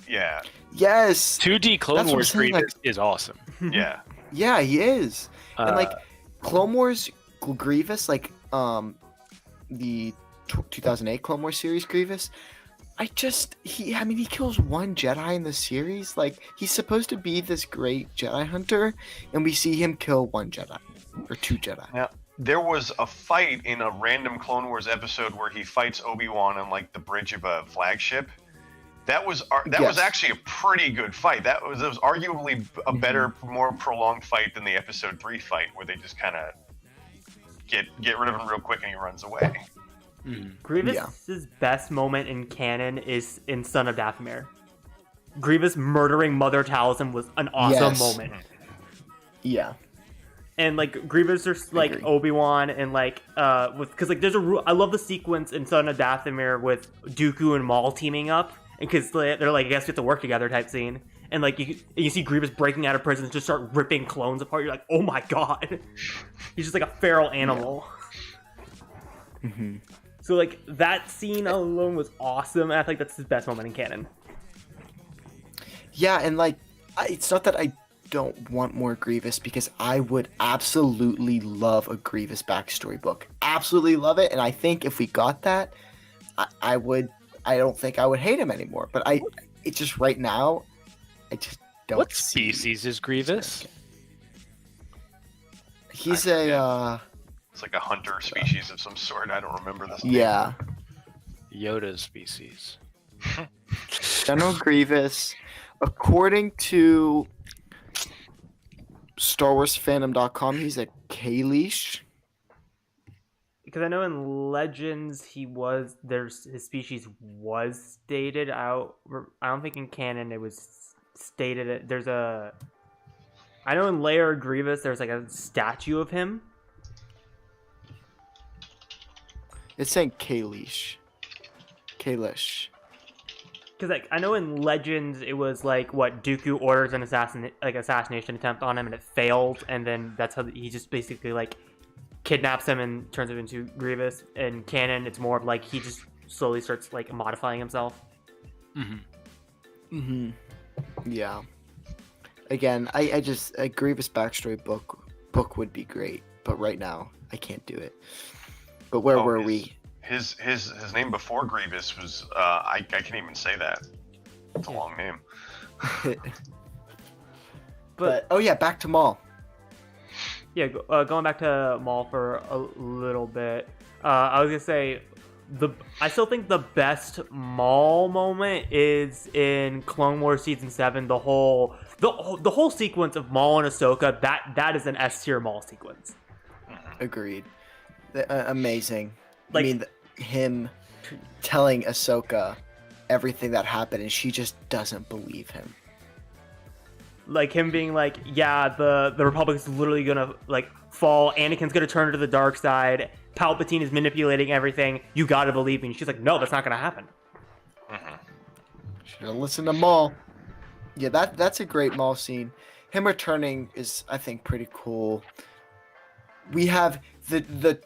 Yeah,
Yes.
2D Clone
That's what I'm
Wars
saying, like-
Grievous is awesome.
yeah.
Yeah, he is. And like
Uh,
Clone Wars Grievous, like the 2008 Clone Wars series Grievous. I mean, he kills one Jedi in the series. Like, he's supposed to be this great Jedi hunter, and we see him kill one Jedi or two Jedi.
Now, there was a fight in a random Clone Wars episode where he fights Obi-Wan on like the bridge of a flagship. That was
Yes.
actually a pretty good fight. That was arguably a better, more prolonged fight than the Episode 3 fight, where they just kind of get rid of him real quick and he runs away.
Grievous's best moment in canon is in Son of Dathomir. Grievous murdering Mother Talzin was an awesome
Yes.
moment.
Yeah.
And like Grievous are like
Agree.
Obi-Wan and like because like there's I love the sequence in Son of Dathomir with Dooku and Maul teaming up, and because they're like, I guess we have to work together type scene, and like you see Grievous breaking out of prison and just start ripping clones apart. You're like, oh my god, he's just like a feral animal.
Mm-hmm.
So like that scene alone was awesome, and I think that's his best moment in canon.
Yeah, and like, it's not that I don't want more Grievous, because I would absolutely love a Grievous backstory book. Absolutely love it, and I think if we got that, I would. I don't think I would hate him anymore. But it's just right now, I just don't.
what
see-
species is Grievous?
He's
I
a
It's like a hunter species of some sort. I don't remember this.
yeah.
Yoda's species.
General Grievous, according to StarWarsFandom.com, he's a Kalish.
Because I know in Legends his species was stated out. I don't think in canon it was stated. I know in Lair Grievous there's like a statue of him.
It's saying Kalish. Kalish.
Because like I know in Legends it was like what Dooku orders an assassination attempt on him and it failed, and then that's how he just basically like kidnaps him and turns him into Grievous. In canon it's more of like he just slowly starts like modifying himself.
Mm-hmm. Yeah. Again, I just a Grievous backstory book would be great, but right now I can't do it. But where were we?
His name before Grievous was I can't even say that. It's a long name.
But oh yeah, back to Maul.
Yeah, going back to Maul for a little bit, I was gonna say I still think the best Maul moment is in Clone Wars season 7. The whole sequence of Maul and Ahsoka, that is an S tier Maul sequence.
Agreed. Amazing.
Like-
I mean, him telling Ahsoka everything that happened, and she just doesn't believe him.
Like him being like, yeah, the Republic's literally gonna like fall. Anakin's gonna turn to the dark side. Palpatine is manipulating everything. You gotta believe me. And she's like, no, that's not gonna happen.
Should have listened to Maul. Yeah, that's a great Maul scene. Him returning is, I think, pretty cool. we have the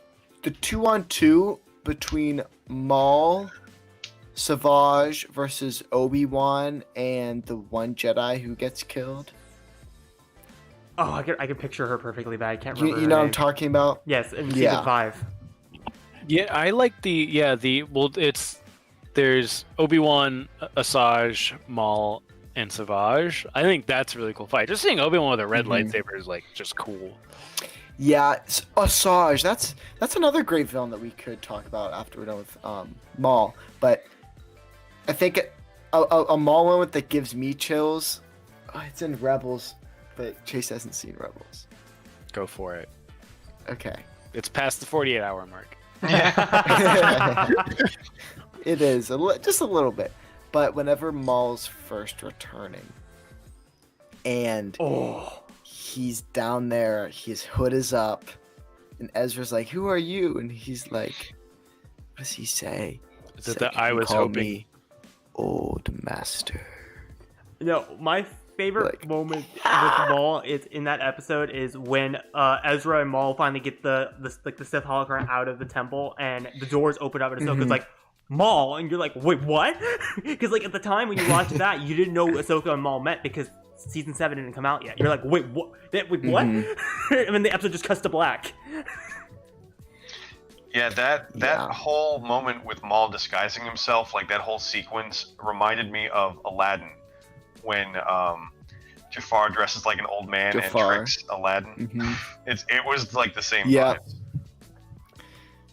2-on-2 between Maul, Savage versus Obi-Wan and the one Jedi who gets killed.
Oh, I can picture her perfectly, but I can't remember.
You
her
know what
name.
I'm talking about?
Yes, in
Yeah.
season 5.
Yeah, I like there's Obi-Wan, Asajj, Maul, and Savage. I think that's a really cool fight. Just seeing Obi-Wan with a red lightsaber is like just cool.
Yeah, Asajj. That's another great villain that we could talk about after we're done with Maul. But I think a Maul moment that gives me chills. It's in Rebels, but Chase hasn't seen Rebels.
Go for it.
Okay.
It's past the 48-hour mark.
It is just a little bit, but whenever Maul's first returning, and he's down there, his hood is up, and Ezra's like, "Who are you?" And he's like, "What does he say?"
Is
He's
it
like,
that I
"You
was
call
hoping?"
me Old Master.
No, my favorite moment with Maul is in that episode is when Ezra and Maul finally get the Sith hologram out of the temple and the doors open up and Ahsoka's like, Maul, and you're like, wait, what? Because like at the time when you watched that, you didn't know what Ahsoka and Maul meant because season 7 didn't come out yet. You're like, wait, what? Wait, what? And then the episode just cuts to black.
Yeah, that whole moment with Maul disguising himself, like that whole sequence, reminded me of Aladdin, when Jafar dresses like an old man and tricks Aladdin. It was like the same vibes.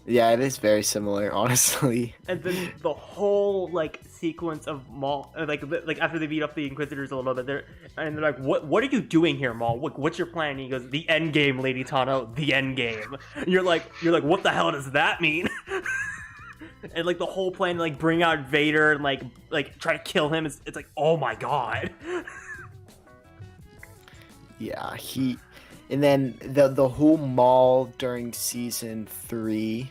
Yeah, it is very similar, honestly.
And then the whole like sequence of Maul, like after they beat up the Inquisitors a little bit, they're like, "What are you doing here, Maul? What's your plan?" And he goes, "The end game, Lady Tano, the end game." And you're like, "What the hell does that mean?" And like the whole plan to like bring out Vader and like try to kill him, it's like, oh my god.
Yeah, and then the whole Maul during season 3,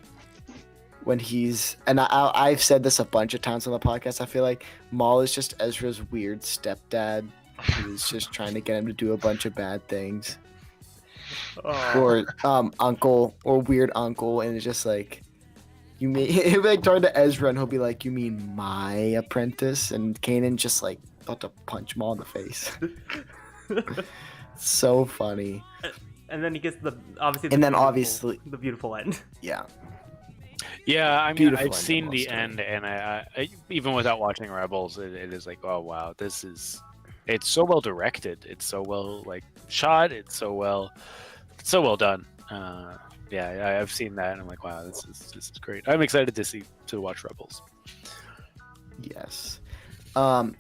when he's, and I've said this a bunch of times on the podcast, I feel like Maul is just Ezra's weird stepdad who's just trying to get him to do a bunch of bad things. Or uncle, or weird uncle, and it's just like, you mean, he'll be like talking to Ezra and he'll be like, "You mean my apprentice?" And Kanan just like about to punch Maul in the face. So funny.
And then he gets the beautiful end.
Yeah.
Yeah, I mean,
Beautiful
I've seen
ending,
the end, and I even without watching Rebels, it is like, oh wow, it's so well directed, it's so well like shot, it's so well done. Yeah, I've seen that, and I'm like, wow, this is great. I'm excited to watch Rebels.
Yes. I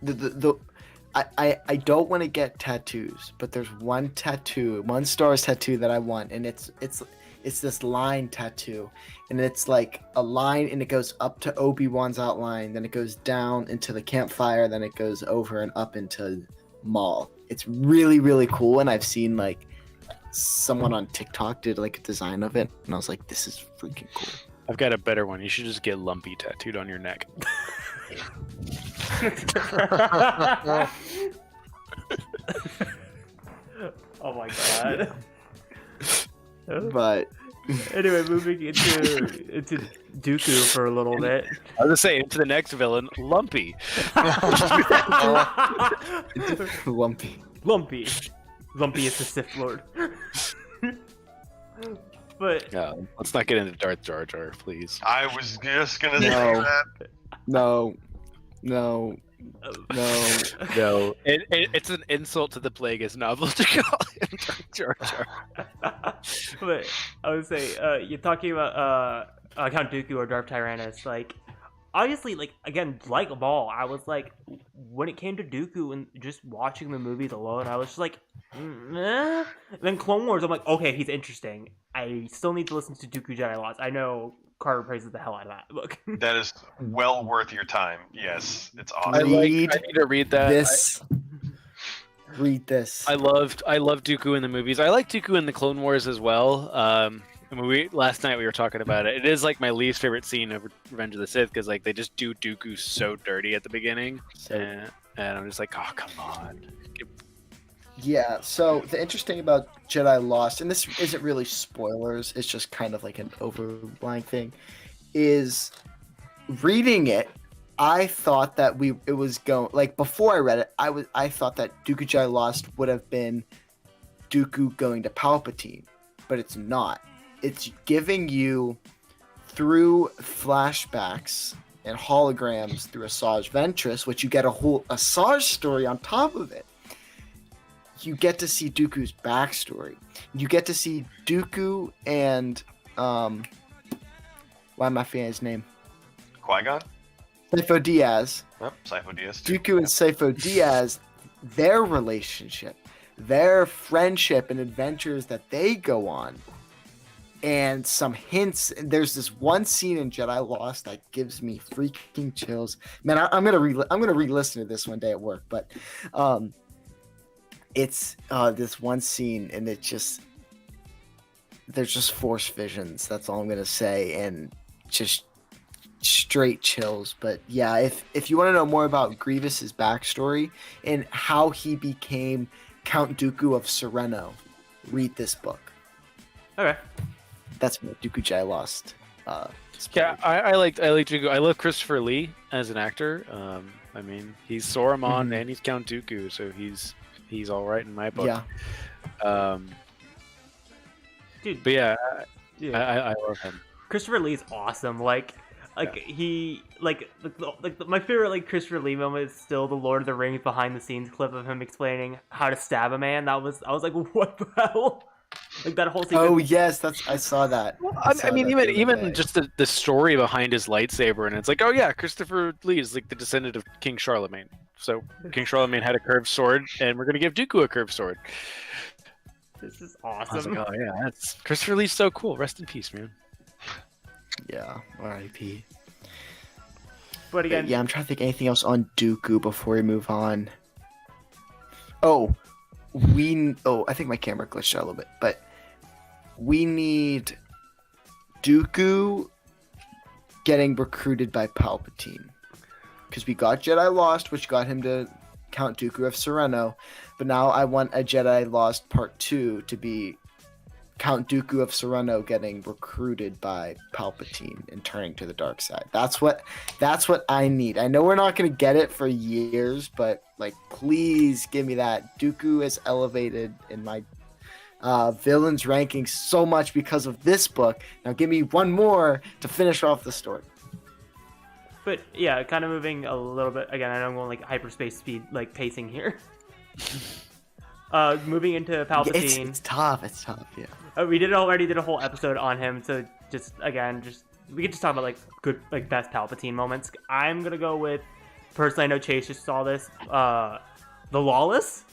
don't want to get tattoos, but there's one Star Wars tattoo that I want, and it's this line tattoo, and it's like a line, and it goes up to Obi-Wan's outline, then it goes down into the campfire, then it goes over and up into Maul. It's really, really cool, and I've seen like someone on TikTok did like a design of it, and I was like, this is freaking cool.
I've got a better one. You should just get Lumpy tattooed on your neck.
Oh my god.
But
anyway, moving into Dooku for a little bit.
I was gonna say, into the next villain, Lumpy.
Lumpy.
Lumpy is the Sith Lord. But
Yeah, let's not get into Darth Jar Jar, please.
I was just gonna say that.
No.
It's an insult to the Plagueis novel to call him Darth Jar Jar.
But I would say, you're talking about Count Dooku or Darth Tyrannus, like, obviously, like, again, like Maul, I was like, when it came to Dooku and just watching the movies alone, I was just like, eh. Then Clone Wars, I'm like, okay, he's interesting. I still need to listen to Dooku Jedi Lost. I know Carter praises the hell out of that book.
That is well worth your time. Yes, it's awesome.
I need to read that.
Read this.
I loved Dooku in the movies. I like Dooku in the Clone Wars as well. I mean, last night we were talking about it. It is like my least favorite scene of Revenge of the Sith because like they just do Dooku so dirty at the beginning, and I'm just like, oh come on.
Yeah, so the interesting about Jedi Lost, and this isn't really spoilers, it's just kind of like an overblank thing, is reading it, I thought that it was going like before I read it, I thought that Dooku Jedi Lost would have been Dooku going to Palpatine, but it's not. It's giving you through flashbacks and holograms through Asajj Ventress, which you get a whole Asajj story on top of it. You get to see Dooku's backstory. You get to see Dooku and why am I forgetting his name?
Qui-Gon?
Sifo Dyas.
Yep, Sifo Dyas too.
Dooku and Sifo Dyas, their relationship, their friendship and adventures that they go on, and some hints. There's this one scene in Jedi Lost that gives me freaking chills. Man, I'm gonna re-listen to this one day at work, but it's this one scene, and there's just Force visions. That's all I'm gonna say, and just straight chills. But yeah, if you want to know more about Grievous's backstory and how he became Count Dooku of Sereno, read this book.
Okay.
That's my Dooku Jedi Lost.
Yeah, I like Dooku. I love Christopher Lee as an actor. I mean, he's Saruman and he's Count Dooku, so he's all right in my book.
Yeah.
Dude,
But yeah,
yeah.
I love him.
Christopher Lee's awesome. He my favorite like Christopher Lee moment is still the Lord of the Rings behind the scenes clip of him explaining how to stab a man. I was like, what the hell? Like that whole sequence.
Oh yes, I saw that.
I mean, even just the story behind his lightsaber, and it's like, oh yeah, Christopher Lee is like the descendant of King Charlemagne. So King Charlemagne had a curved sword, and we're gonna give Dooku a curved sword.
This is
I was
awesome.
like, oh yeah, that's Christopher Lee's so cool. Rest in peace, man.
Yeah, R.I.P.
But again,
Yeah, I'm trying to think anything else on Dooku before we move on. I think my camera glitched out a little bit, but we need Dooku getting recruited by Palpatine. Because we got Jedi Lost, which got him to Count Dooku of Sereno, but now I want a Jedi Lost Part 2 to be Count Dooku of Sereno getting recruited by Palpatine and turning to the dark side. That's what I need. I know we're not going to get it for years, but like, please give me that. Dooku is elevated in my villains ranking so much because of this book. Now give me one more to finish off the story.
but yeah, kind of moving a little bit again. I know I'm going like hyperspace speed, like pacing here. Moving into Palpatine.
It's tough. Yeah.
We already did a whole episode on him, so we could just talk about like good, like best Palpatine moments. I'm gonna go with, personally, I know Chase just saw this, the Lawless.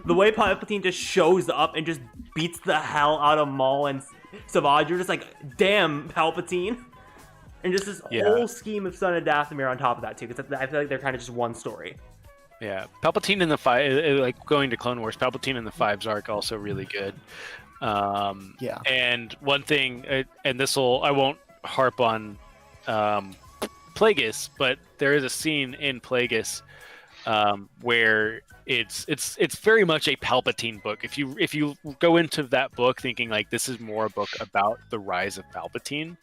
The way Palpatine just shows up and just beats the hell out of Maul and Savage, you're just like, damn, Palpatine. And just this whole scheme of Son of Dathomir on top of that too, because I feel like they're kind of just one story.
Yeah, Palpatine in the five, like going to Clone Wars, Palpatine in the Fives arc also really good.
Yeah.
And one thing, and I won't harp on Plagueis, but there is a scene in Plagueis where it's very much a Palpatine book. If you go into that book thinking like this is more a book about the rise of Palpatine,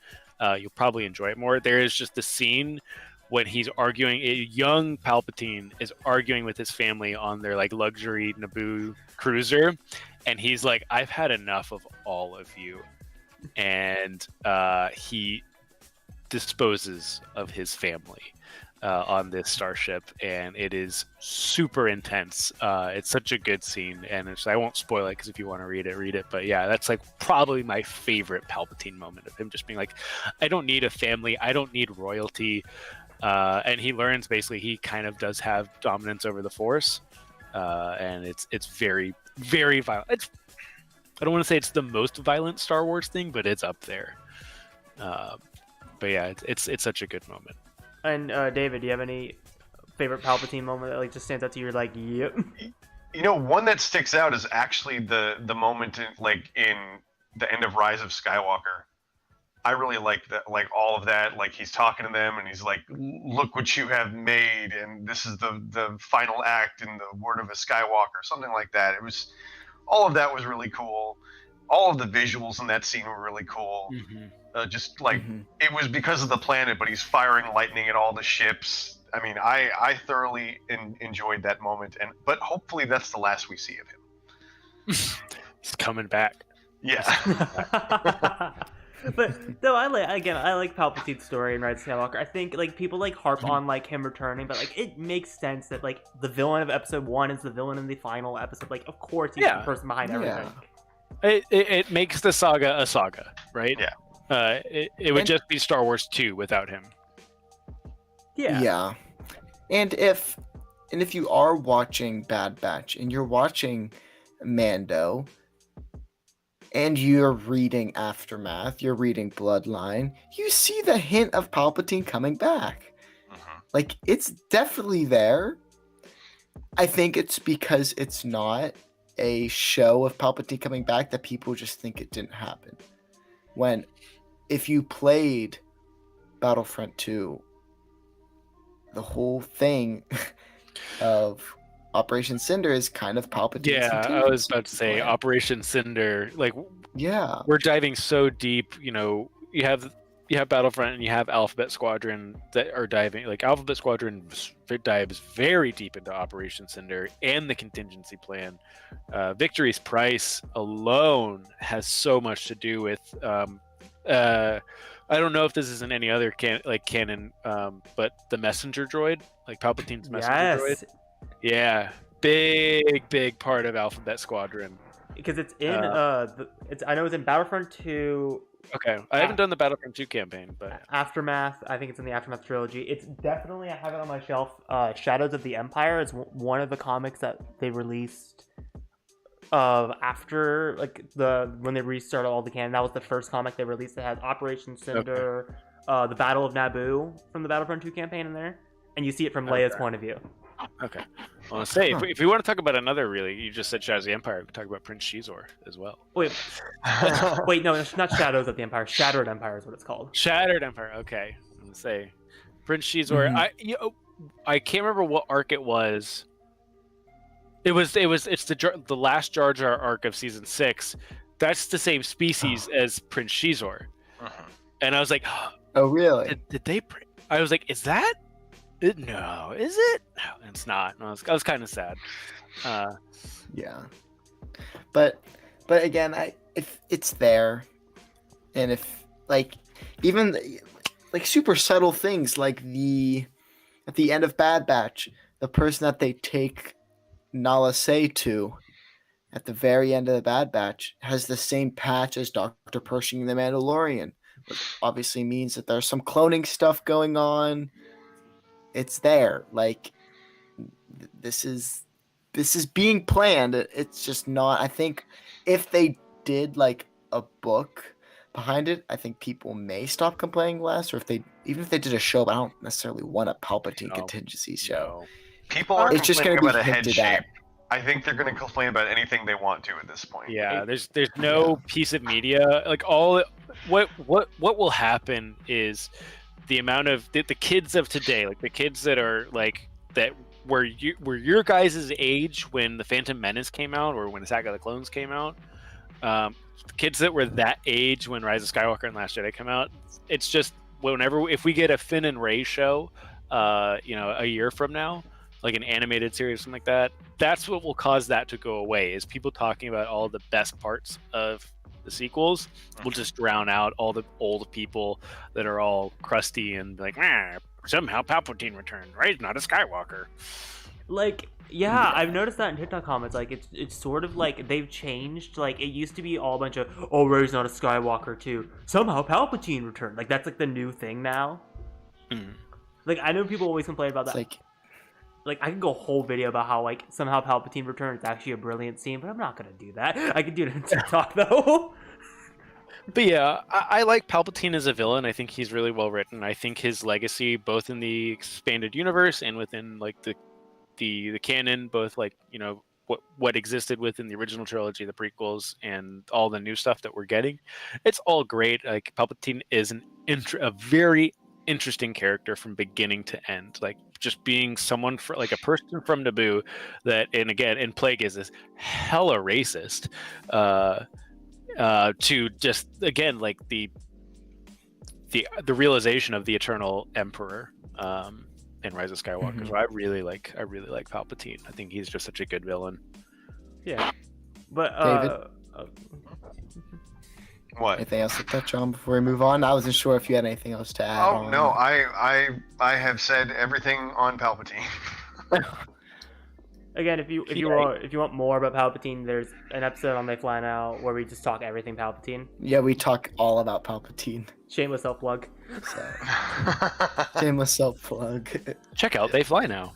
you'll probably enjoy it more. There is just the scene when he's arguing, a young Palpatine is arguing with his family on their like luxury Naboo cruiser, and he's like, I've had enough of all of you, and he disposes of his family on this starship, and it is super intense. It's such a good scene, and I won't spoil it because if you want to read it. But yeah, that's like probably my favorite Palpatine moment of him just being like, I don't need a family, I don't need royalty. And he learns basically he kind of does have dominance over the Force, and it's very, very violent. I don't want to say it's the most violent Star Wars thing, but it's up there. But yeah, it's such a good moment.
And David, do you have any favorite Palpatine moment that like just stands out to you? You're like, yep.
You know, one that sticks out is actually the moment in the end of Rise of Skywalker. I really like that, like all of that. Like he's talking to them, and he's like, "Look what you have made," and this is the final act in the word of a Skywalker, something like that. It was all of that was really cool. All of the visuals in that scene were really cool. Just like it was because of the planet, but he's firing lightning at all the ships. I mean, I thoroughly enjoyed that moment, but hopefully that's the last we see of him.
He's coming back.
Yeah.
But no, I like Palpatine's story in Rise of Skywalker. I think like people like harp on like him returning, but like it makes sense that like the villain of Episode 1 is the villain in the final episode. Like, of course he's the person behind everything.
It makes the saga a saga, right?
Yeah.
It would just be Star Wars 2 without him.
Yeah. And if you are watching Bad Batch and you're watching Mando and you're reading Aftermath, you're reading Bloodline, you see the hint of Palpatine coming back. Like, it's definitely there. I think it's because it's not a show of Palpatine coming back that people just think it didn't happen. When, if you played Battlefront 2, the whole thing of Operation Cinder is kind of Palpatine.
Yeah, I was about to say Operation Cinder. Like, we're diving so deep. You know, you have Battlefront and you have Alphabet Squadron that are diving. Like, Alphabet Squadron dives very deep into Operation Cinder and the contingency plan. Victory's Price alone has so much to do with. I don't know if this is in any other canon, but the messenger droid, like Palpatine's messenger droid. Yeah, big part of Alphabet Squadron.
Because it's in I know it's in Battlefront 2.
Okay, I haven't done the Battlefront 2 campaign, but
Aftermath. I think it's in the Aftermath trilogy. It's definitely, I have it on my shelf. Shadows of the Empire is one of the comics that they released after when they restarted all the canon. That was the first comic they released that has Operation Cinder, the Battle of Naboo from the Battlefront 2 campaign in there, and you see it from Leia's point of view.
Okay. Well, say if we want to talk about another, really, you just said Shadows of the Empire. We can talk about Prince Shizor as well.
Wait, no, it's not Shadows of the Empire. Shattered Empire is what it's called.
Shattered Empire. Okay. I'm gonna say Prince Shizor. I can't remember what arc it was. It's the last Jar Jar arc of season 6. That's the same species as Prince Shizor. And I was like,
oh really?
Did they? I was like, is that? No, is it? No, it's not. No, I was kind of sad.
Yeah, but again, if it's there, and if even super subtle things like at the end of Bad Batch, the person that they take Nala Se to at the very end of the Bad Batch has the same patch as Dr. Pershing the Mandalorian, which obviously means that there's some cloning stuff going on. It's there. Like, this is being planned. It's just not. I think if they did a book behind it, I think people may stop complaining less. Or even if they did a show, but I don't necessarily want a Palpatine contingency show.
People aren't
it's just
complaining
going to
about
be
a head
hinted
shape.
at.
I think they're going to complain about anything they want to at this point.
Yeah, there's no piece of media what will happen is the amount of the kids of today, like the kids that are that were your guys' age when the Phantom Menace came out or when Attack of the Clones came out. The kids that were that age when Rise of Skywalker and Last Jedi come out. It's just if we get a Finn and Rey show, a year from now, like an animated series, something like that, that's what will cause that to go away, is people talking about all the best parts of the sequels will just drown out all the old people that are all crusty and somehow Palpatine returned, right? Not a Skywalker.
I've noticed that in TikTok comments. It's sort of like they've changed. Like, it used to be all a bunch of, oh, Rey's not a Skywalker too. Somehow Palpatine returned. Like, that's the new thing now. I know people always complain about that. I could go a whole video about how somehow Palpatine returned. It's actually a brilliant scene, but I'm not gonna do that. I could do it on TikTok though.
But yeah, I like Palpatine as a villain. I think he's really well written. I think his legacy, both in the expanded universe and within the canon, both what existed within the original trilogy, the prequels, and all the new stuff that we're getting. It's all great. Like Palpatine is a very interesting character from beginning to end. Like just being someone for like a person from Naboo that, and again, in Plagueis is hella racist. To just again like the realization of the Eternal Emperor. In Rise of Skywalker.
Mhm.
So I really like Palpatine. I think he's just such a good villain.
Yeah, but
David?
What?
Anything else to touch on before we move on? I wasn't sure if you had anything else to add.
Oh no, I have said everything on Palpatine.
again, if you want more about Palpatine, there's an episode on They Fly Now where we just talk everything Palpatine.
Yeah, we talk all about Palpatine.
Shameless self plug.
So, shameless self plug.
Check out They Fly Now.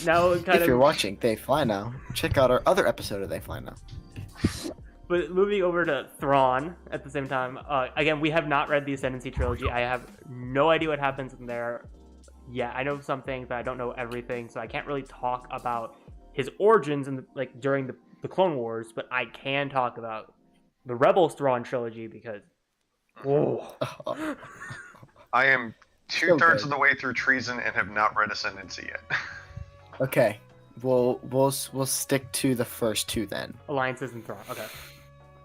Now
If you're watching They Fly Now, check out our other episode of They Fly Now.
But moving over to Thrawn at the same time, again, we have not read the Ascendancy trilogy. I have no idea what happens in there. Yeah, I know some things, but I don't know everything, so I can't really talk about his origins in during the Clone Wars. But I can talk about the Rebels Thrawn trilogy because,
I am 2/3 of the way through Treason and have not read Ascendancy yet.
Okay, we'll stick to the first two then.
Alliances and Thrawn. Okay.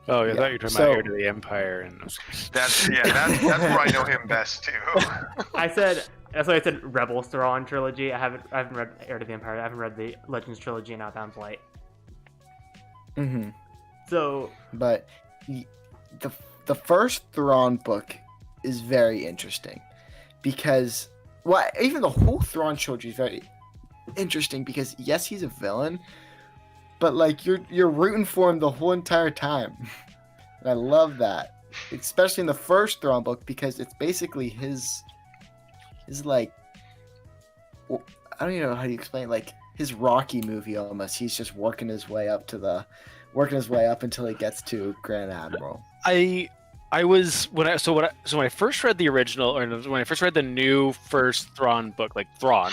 Oh, I
Yeah.
thought you were talking
So-
about Heir to the Empire. And
That's where I know him best too.
That's why I said Rebels Thrawn trilogy. I haven't read Heir to the Empire. I haven't read the Legends trilogy and Outbound Flight.
Mm-hmm.
So
But the first Thrawn book is very interesting because, well, even the whole Thrawn trilogy is very interesting because yes, he's a villain, but like you're rooting for him the whole entire time. And I love that, especially in the first Thrawn book because it's basically his like, well, I don't even know how to explain it, like his Rocky movie almost. He's just working his way up until he gets to Grand Admiral.
I was when I first read the original, or when I first read the new first Thrawn book, like Thrawn,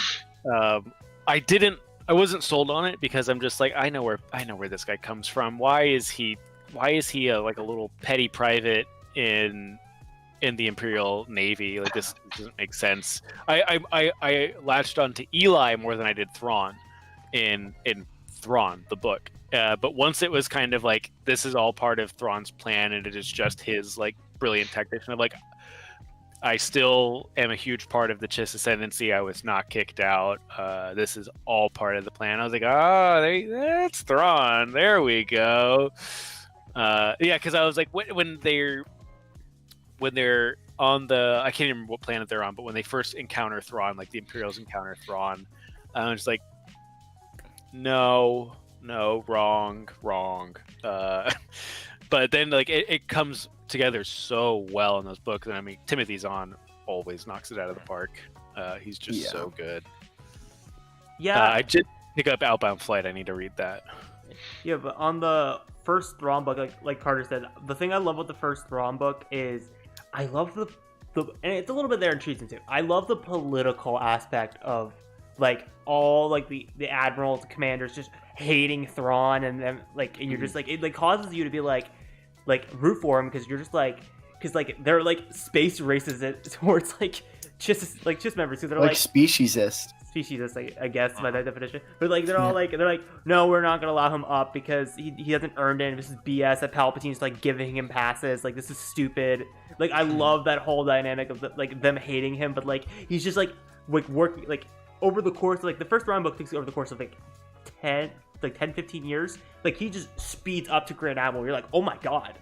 I wasn't sold on it because I'm just like I know where this guy comes from. Why is he like a little petty private in the Imperial Navy? Like this doesn't make sense. I latched onto Eli more than I did Thrawn in Thrawn the book. But once it was kind of like this is all part of Thrawn's plan and it is just his like brilliant tactician of like I still am a huge part of the Chiss Ascendancy. I was not kicked out. This is all part of the plan. I was like, that's Thrawn. There we go. Yeah, because I was like, when they're on the, I can't even remember what planet they're on, but when they first encounter Thrawn, like the Imperials encounter Thrawn, I was like, no, wrong. But then like it comes together so well in those books, and I mean Timothy Zahn always knocks it out of the park. He's just so good.
yeah,
I did pick up Outbound Flight. I need to read that.
yeah. But on the first Thrawn book, like Carter said, the thing I love with the first Thrawn book is I love the and it's a little bit there in Treason too. I love the political aspect of like all like the admirals, the commanders just hating Thrawn, and then like and you're just like it like causes you to be like root for him because you're just like they're like space races towards like just members who they're like
speciesist.
I guess by that definition. But like they're all like no, we're not gonna allow him up because he hasn't earned it. This is BS that Palpatine's like giving him passes. Like this is stupid. Like I love that whole dynamic of like them hating him, but like he's just like working like over the course of, like the first Thrawn book takes over the course of like 10, 15 years. Like he just speeds up to Grand Admiral. You're like, oh my god.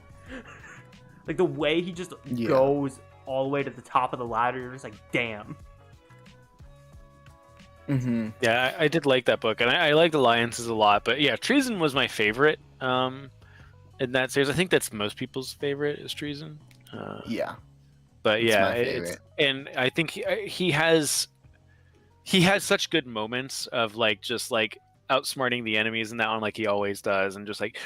Like the way he just goes all the way to the top of the ladder, you're just like, damn.
Mm-hmm.
Yeah, I did like that book, and I liked Alliances a lot. But yeah, Treason was my favorite in that series. I think that's most people's favorite is Treason.
Yeah.
But
It's
yeah,
my favorite.
And I think he has such good moments of like just like outsmarting the enemies in that one, like he always does, and just like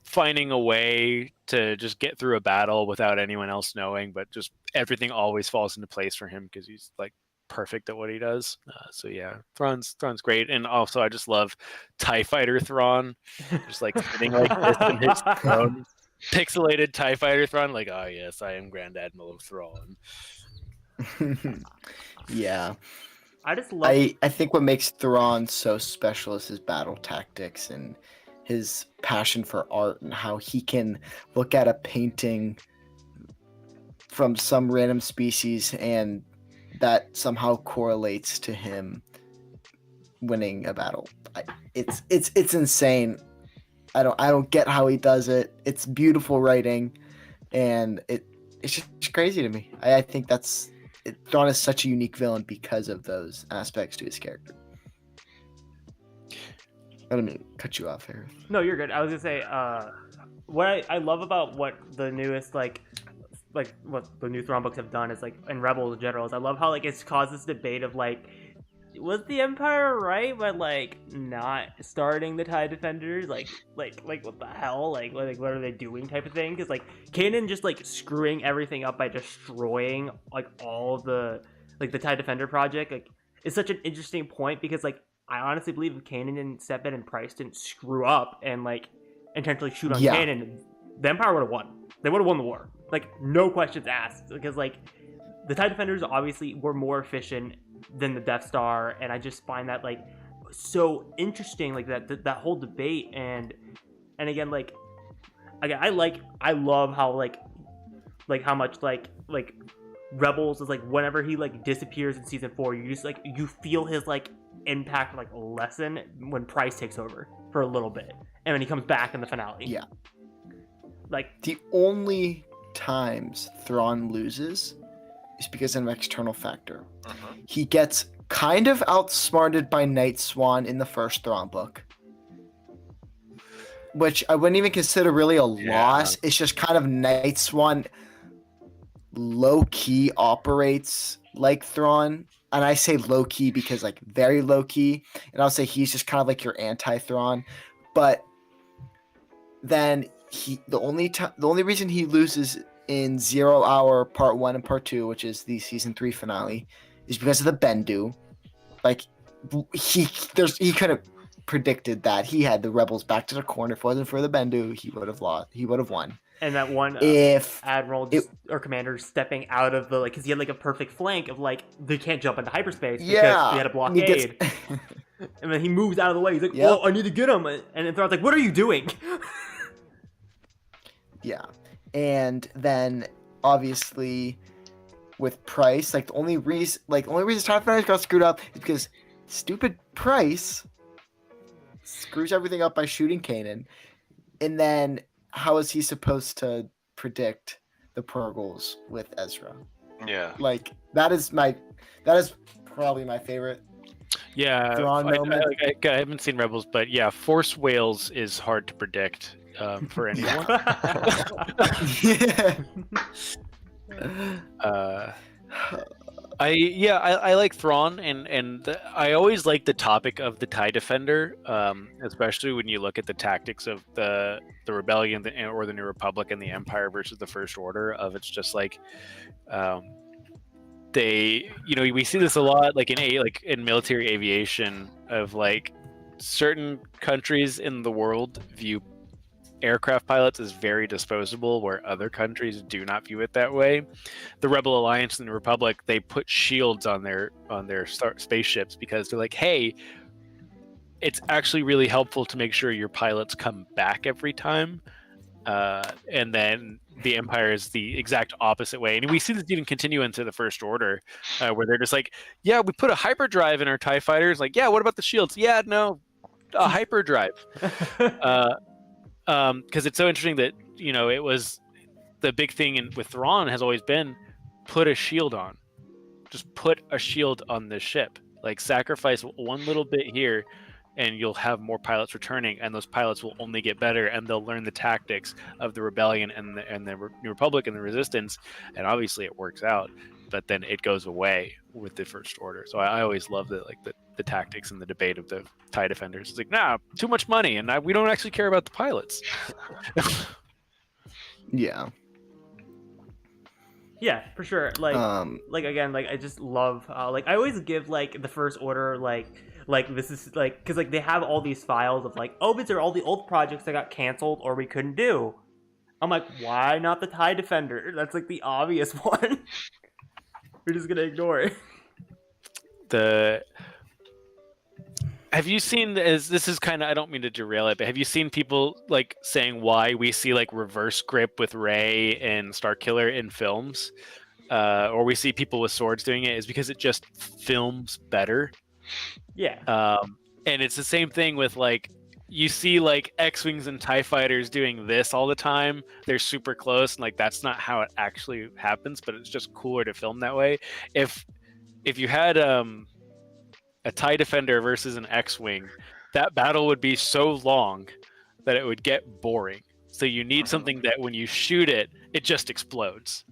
finding a way to just get through a battle without anyone else knowing, but just everything always falls into place for him because he's like perfect at what he does. So yeah, Thrawn's great, and also I just love TIE Fighter Thrawn, just like sitting like this in his throne, pixelated TIE Fighter Thrawn, like, oh yes, I am Grand Admiral of Thrawn.
Yeah.
I just love.
I think what makes Thrawn so special is his battle tactics and his passion for art and how he can look at a painting from some random species and that somehow correlates to him winning a battle. It's insane. I don't get how he does it. It's beautiful writing, and it's just crazy to me. I think Thrawn is such a unique villain because of those aspects to his character. I don't mean to cut you off, Hereth.
No, you're good. I was gonna say, what I love about what the newest like what the new Thrawn books have done is like, and Rebels in general, is I love how like it's caused this debate of like, was the Empire right by like not starting the TIE Defenders? Like what the hell? Like what are they doing? Type of thing. Because like Kanan just like screwing everything up by destroying like all the like the TIE Defender project. Like it's such an interesting point because like I honestly believe if Kanan and Stephen and Price didn't screw up and like intentionally shoot on Kanan, the Empire would have won. They would have won the war. Like no questions asked. Because like the TIE Defenders obviously were more efficient than the Death Star, and I just find that like so interesting, like that whole debate. And again, like I love how like how much like Rebels is like whenever he like disappears in season 4, you just like you feel his like impact like lessen when Price takes over for a little bit, and when he comes back in the finale.
Yeah,
like
the only times Thrawn loses is because of an external factor. He gets kind of outsmarted by Night Swan in the first Thrawn book, which I wouldn't even consider really a loss. It's just kind of Night Swan low-key operates like Thrawn. And I say low-key because like very low-key. And I'll say he's just kind of like your anti-Thrawn. But then the only reason he loses in 0 Hour Part 1 and Part 2, which is the season 3 finale, is because of the Bendu. Like he could have predicted that. He had the rebels back to the corner. If it wasn't for the Bendu, he would have lost. He would have won.
And that one admiral or commander stepping out of the like, because he had like a perfect flank of like they can't jump into hyperspace because he had a blockade. And then he moves out of the way. He's like, "Oh, I need to get him." And then Thrawn's like, "What are you doing?"
Yeah. And then obviously with Price, like the only reason TIE Fighters got screwed up is because stupid Price screws everything up by shooting Kanan. And then how is he supposed to predict the Purgles with Ezra?
Yeah.
Like that is probably my favorite.
Yeah, I haven't seen Rebels, but yeah, Force Whales is hard to predict for anyone.
Yeah.
I like Thrawn, and I always like the topic of the TIE Defender, especially when you look at the tactics of the Rebellion or the New Republic and the Empire versus the First Order. Of it's just like we see this a lot like in military aviation of like certain countries in the world view aircraft pilots as very disposable, where other countries do not view it that way. The Rebel Alliance and the Republic, they put shields on their spaceships because they're like, hey, it's actually really helpful to make sure your pilots come back every time. And then the Empire is the exact opposite way, and we see this even continue into the First Order, where they're just like, yeah, we put a hyperdrive in our TIE fighters. Like, yeah, what about the shields? Yeah, no, a hyperdrive. Because it's so interesting that it was the big thing with Thrawn has always been put a shield on, just put a shield on the ship, like sacrifice one little bit here, and you'll have more pilots returning, and those pilots will only get better, and they'll learn the tactics of the Rebellion and the New Republic and the Resistance, and obviously it works out. But then it goes away with the First Order. So I always love the tactics and the debate of the TIE Defenders. It's like, nah, too much money, and we don't actually care about the pilots.
Yeah.
Yeah, for sure. Like again, like I just love like I always give like the First Order like this is like because like they have all these files of like, oh, these are all the old projects that got canceled or we couldn't do. I'm like, why not the TIE Defender? That's like the obvious one. We're just gonna ignore it.
Have you seen this is kind of, I don't mean to derail it, but have you seen people like saying why we see like reverse grip with Rey and Starkiller in films, or we see people with swords doing it, is because it just films better.
Yeah.
And it's the same thing with like, you see like X-Wings and TIE Fighters doing this all the time. They're super close, and like that's not how it actually happens, but it's just cooler to film that way. If you had a TIE Defender versus an X-Wing, that battle would be so long that it would get boring. So you need something that when you shoot it, it just explodes.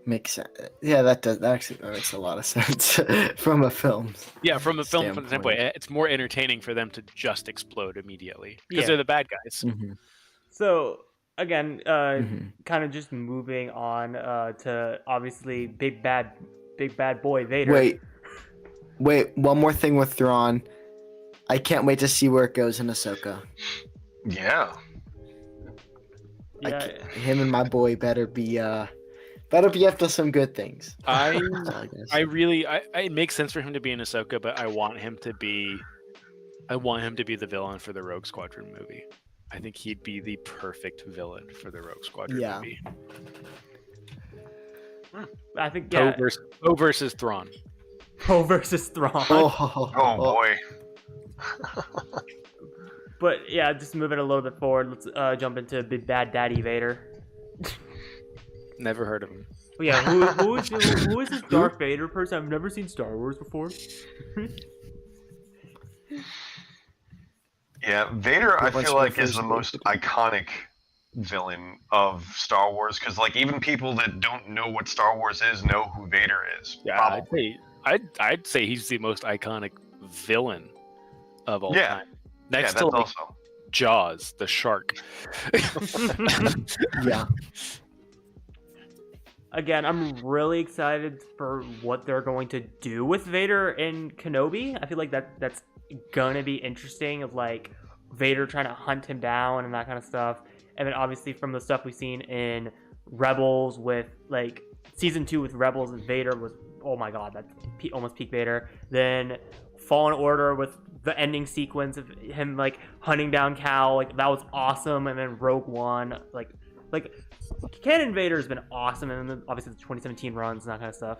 Makes sense. Yeah, that actually makes a lot of sense from a film.
Yeah, from a film
standpoint.
standpoint, it's more entertaining for them to just explode immediately because
Yeah.
they're the bad guys.
Mm-hmm.
So again,
Mm-hmm.
kind of just moving on to obviously big bad boy Vader.
Wait, one more thing with Thrawn. I can't wait to see where it goes in Ahsoka.
Yeah.
Yeah.
Him and my boy better be up to some good things. That's all I gotta say.
It makes sense for him to be in Ahsoka, but I want him to be the villain for the Rogue Squadron movie. I think he'd be the perfect villain for the Rogue Squadron movie.
I think yeah.
Poe versus Thrawn.
Poe versus Thrawn.
Oh boy.
But yeah, just moving a little bit forward, let's jump into Big Bad Daddy Vader.
Never heard of him.
Well, yeah, who is this Darth Vader person? I've never seen Star Wars before.
Yeah, Vader, I
Once
feel
we
like is
first
the most iconic villain of Star Wars, because like even people that don't know what Star Wars is know who Vader is.
Yeah,
probably.
I'd say he's the most iconic villain of all time. Next to
that's
like
also.
Jaws, the shark.
Yeah.
Again, I'm really excited for what they're going to do with Vader in Kenobi. I feel like that's gonna be interesting, of like Vader trying to hunt him down and that kind of stuff. And then obviously from the stuff we've seen in Rebels with like season 2 with Rebels and Vader was, oh my god, that's almost peak Vader. Then Fallen Order with the ending sequence of him like hunting down Cal, like that was awesome. And then Rogue One, like Canon Vader's been awesome, and then obviously the 2017 runs and that kind of stuff.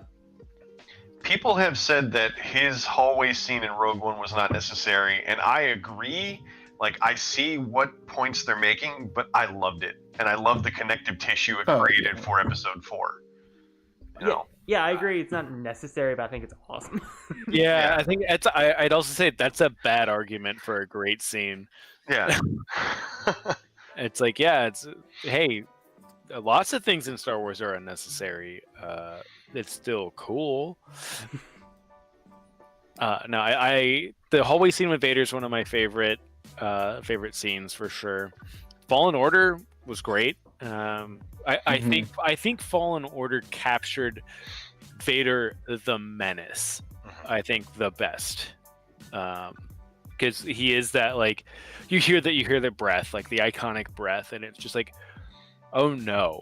People have said that his hallway scene in Rogue One was not necessary, and I agree. Like, I see what points they're making, but I loved it, and I love the connective tissue it created for Episode 4. You know?
Yeah, I agree. It's not necessary, but I think it's awesome.
Yeah, I think I'd also say that's a bad argument for a great scene.
Yeah.
It's like, yeah, hey, lots of things in Star Wars are unnecessary. It's still cool. No, the hallway scene with Vader is one of my favorite scenes for sure. Fallen Order was great. I think Fallen Order captured Vader the Menace. I think the best. Because he is that, like, you hear the breath, like the iconic breath, and it's just like, oh no.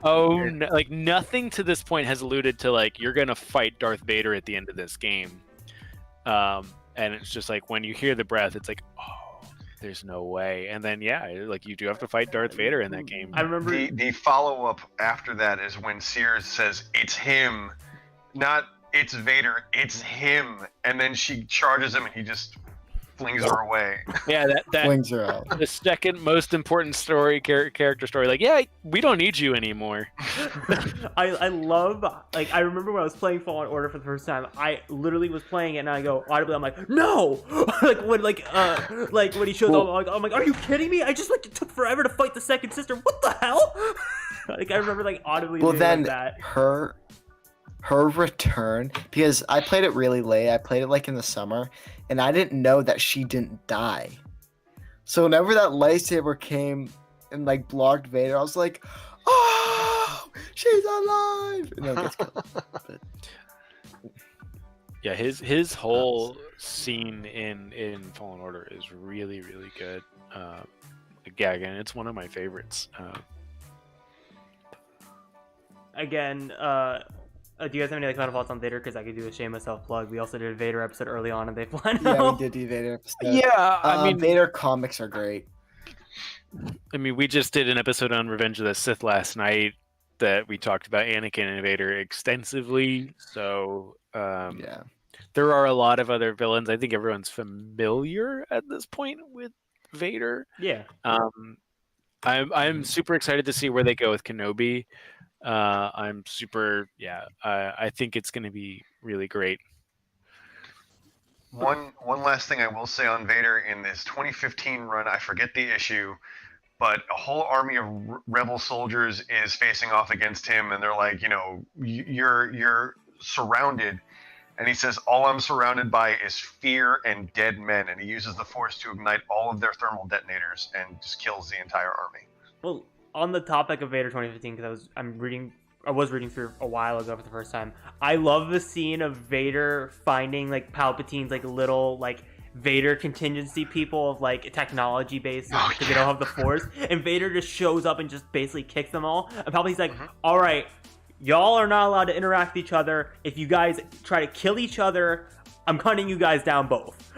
Oh no. Like, nothing to this point has alluded to like you're gonna fight Darth Vader at the end of this game. And it's just like when you hear the breath, it's like, oh, there's no way. And then like you do have to fight Darth Vader in that game.
I remember
The follow-up after that is when Sears says, it's him, not it's Vader, it's him. And then she charges him and he just flings her away.
Yeah, that
Flings her out.
the second most important story, character story. Like, yeah, we don't need you anymore.
I love, like, I remember when I was playing Fallen Order for the first time, I literally was playing it and I go audibly, I'm like, no! like when when he shows up, I'm like, are you kidding me? I just like it took forever to fight the second sister. What the hell? Like, I remember like audibly doing
then
like that.
her return, because I played it really late. I played it like in the summer, and I didn't know that she didn't die. So whenever that lightsaber came and like blocked Vader, I was like, oh, she's alive. And then it gets killed. But,
Yeah, his whole scene in Fallen Order is really, really good. Yeah, again, it's one of my favorites.
Again, do you guys have any like final thoughts on Vader? Because I could do a shameless self plug. We also did a Vader episode early on, and they flying
yeah,
out.
we did do Vader episode.
Yeah, I mean,
Vader comics are great.
I mean, we just did an episode on Revenge of the Sith last night that we talked about Anakin and Vader extensively. So
Yeah.
there are a lot of other villains. I think everyone's familiar at this point with Vader.
Yeah.
I'm super excited to see where they go with Kenobi. I think it's going to be really great.
One last thing I will say on Vader in this 2015 run, I forget the issue, but a whole army of rebel soldiers is facing off against him, and they're like, you're surrounded, and he says, all I'm surrounded by is fear and dead men, and he uses the Force to ignite all of their thermal detonators and just kills the entire army.
Well, on the topic of Vader 2015, because I was reading through a while ago for the first time. I love the scene of Vader finding like Palpatine's like little like Vader contingency people of like technology based because they don't have the Force, and Vader just shows up and just basically kicks them all. And Palpatine's like, "All right, y'all are not allowed to interact with each other. If you guys try to kill each other, I'm cutting you guys down both."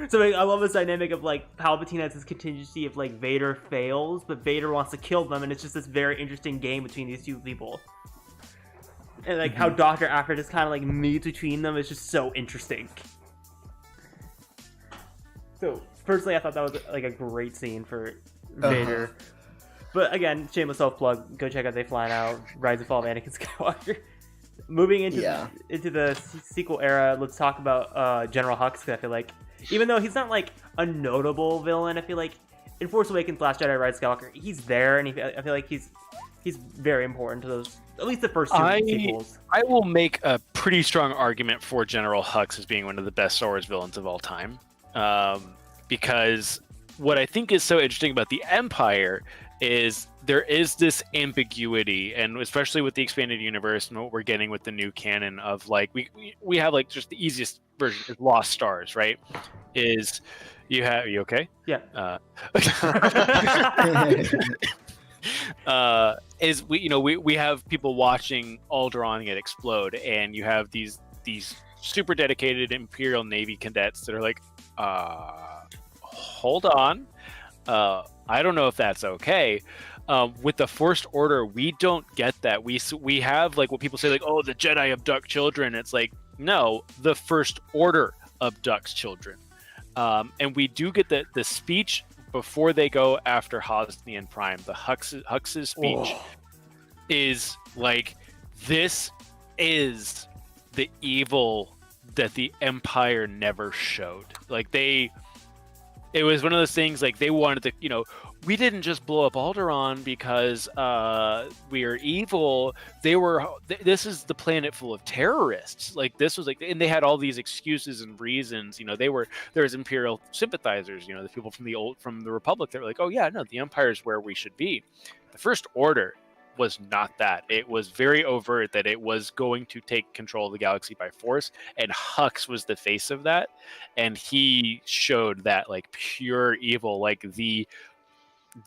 So like, I love this dynamic of like Palpatine has this contingency if like Vader fails, but Vader wants to kill them, and it's just this very interesting game between these two people. And like how Dr. Aphra just kind of like meets between them is just so interesting. So personally, I thought that was like a great scene for Vader. But again, shameless self plug. Go check out They Flying Out, Rise and Fall of Anakin Skywalker. Moving into the sequel era, let's talk about General Hux. Because I feel like even though he's not like a notable villain, I feel like in Force Awakens, Last Jedi, Rise of Skywalker, he's there, and I feel like he's very important to those, at least the first two sequels.
I will make a pretty strong argument for General Hux as being one of the best Star Wars villains of all time, because what I think is so interesting about the Empire is there is this ambiguity, and especially with the expanded universe and what we're getting with the new canon of like we have like just the easiest version is Lost Stars, right? Is you okay?
Yeah.
Is we have people watching Alderaan get explode, and you have these super dedicated Imperial Navy cadets that are like, hold on, I don't know if that's okay. With the First Order, we don't get that. We have like what people say, like, oh, the Jedi abduct children. It's like, no, the First Order abducts children, and we do get the speech before they go after Hosnian Prime. The Hux's speech is like, this is the evil that the Empire never showed. Like it was one of those things, like they wanted to, we didn't just blow up Alderaan because we are evil. This is the planet full of terrorists. Like this was like, and they had all these excuses and reasons. There was Imperial sympathizers. The people from the Republic that were like, oh yeah, no, the Empire is where we should be. The First Order was not that. It was very overt that it was going to take control of the galaxy by force, and Hux was the face of that, and he showed that like pure evil, like the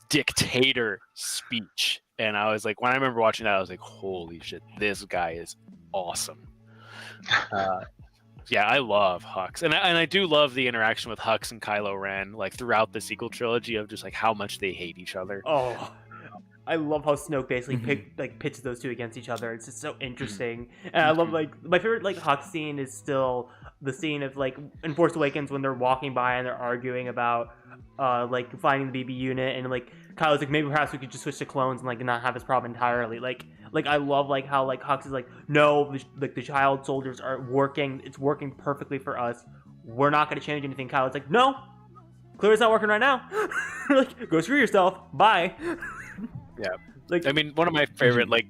dictator speech. And I was like, when I remember watching that, I was like, holy shit, this guy is awesome. Yeah, I love Hux, and I do love the interaction with Hux and Kylo Ren, like throughout the sequel trilogy, of just like how much they hate each other.
Oh, I love how Snoke basically pitches those two against each other. It's just so interesting, and I love like my favorite like Hux scene is still the scene of like in Force Awakens when they're walking by and they're arguing about like finding the BB unit, and like Kylo's like, maybe perhaps we could just switch to clones and like not have this problem entirely. Like I love like how like Hux is like, no, like the child soldiers are working. It's working perfectly for us. We're not going to change anything. Kylo's like, no, clearly it's not working right now. Like, go screw yourself. Bye.
Yeah,
like
I mean, one of my favorite, like,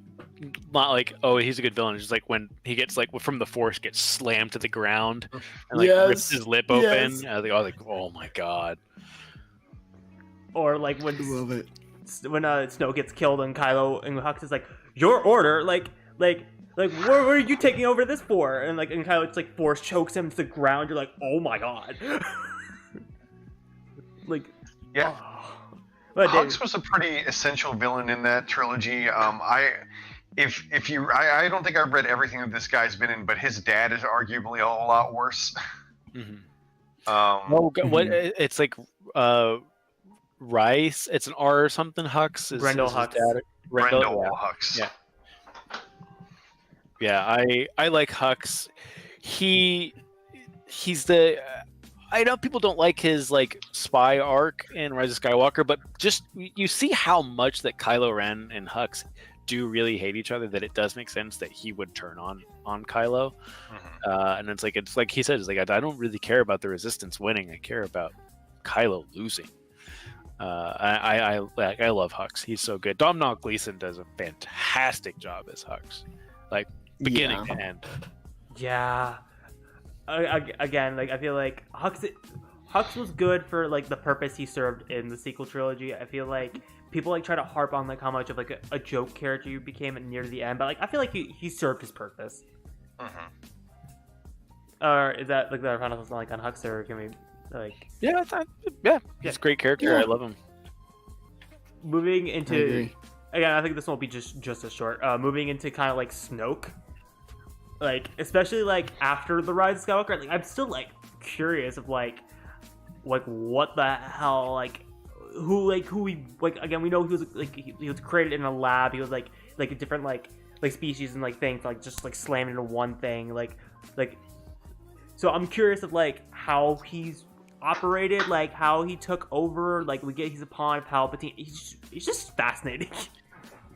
not like, oh, he's a good villain. It's just like when he gets like from the Force gets slammed to the ground and like rips his lip open. I was like, oh my god.
Or like when
love it.
Snoke gets killed and Kylo and Hux is like, your order, like what are you taking over this for? And Kylo just like force chokes him to the ground. You're like, oh my god. Like,
Yeah.
oh. But
Hux was a pretty essential villain in that trilogy. I don't think I've read everything that this guy's been in, but his dad is arguably a whole lot worse.
What? It's like Rice. It's an R or something. Hux.
Brendel
is his
Hux.
dad.
Brendel Hux.
Yeah. Yeah, I like Hux. He's the. I know people don't like his like spy arc in Rise of Skywalker, but just you see how much that Kylo Ren and Hux do really hate each other, that it does make sense that he would turn on Kylo. And it's like he said, it's like I don't really care about the Resistance winning. I care about Kylo losing. I love Hux. He's so good. Domhnall Gleeson does a fantastic job as Hux, like beginning to end.
Yeah. Again, like I feel like Hux was good for like the purpose he served in the sequel trilogy. I feel like people like try to harp on like how much of like a joke character you became near the end, but like I feel like he served his purpose. Or is that like the final thoughts like on Hux, or can we like?
Yeah, he's a great character. I love him.
Moving
I
into
agree.
again, I think this won't be just as short. Moving into kind of like Snoke. Like, especially like after the Rise of Skywalker, like I'm still like curious of like what the hell, like who he like, again, we know he was like he was created in a lab. He was like a different like species and like things like just like slammed into one thing, like so I'm curious of like how he's operated, like how he took over, like he's a pawn of Palpatine. He's just fascinating.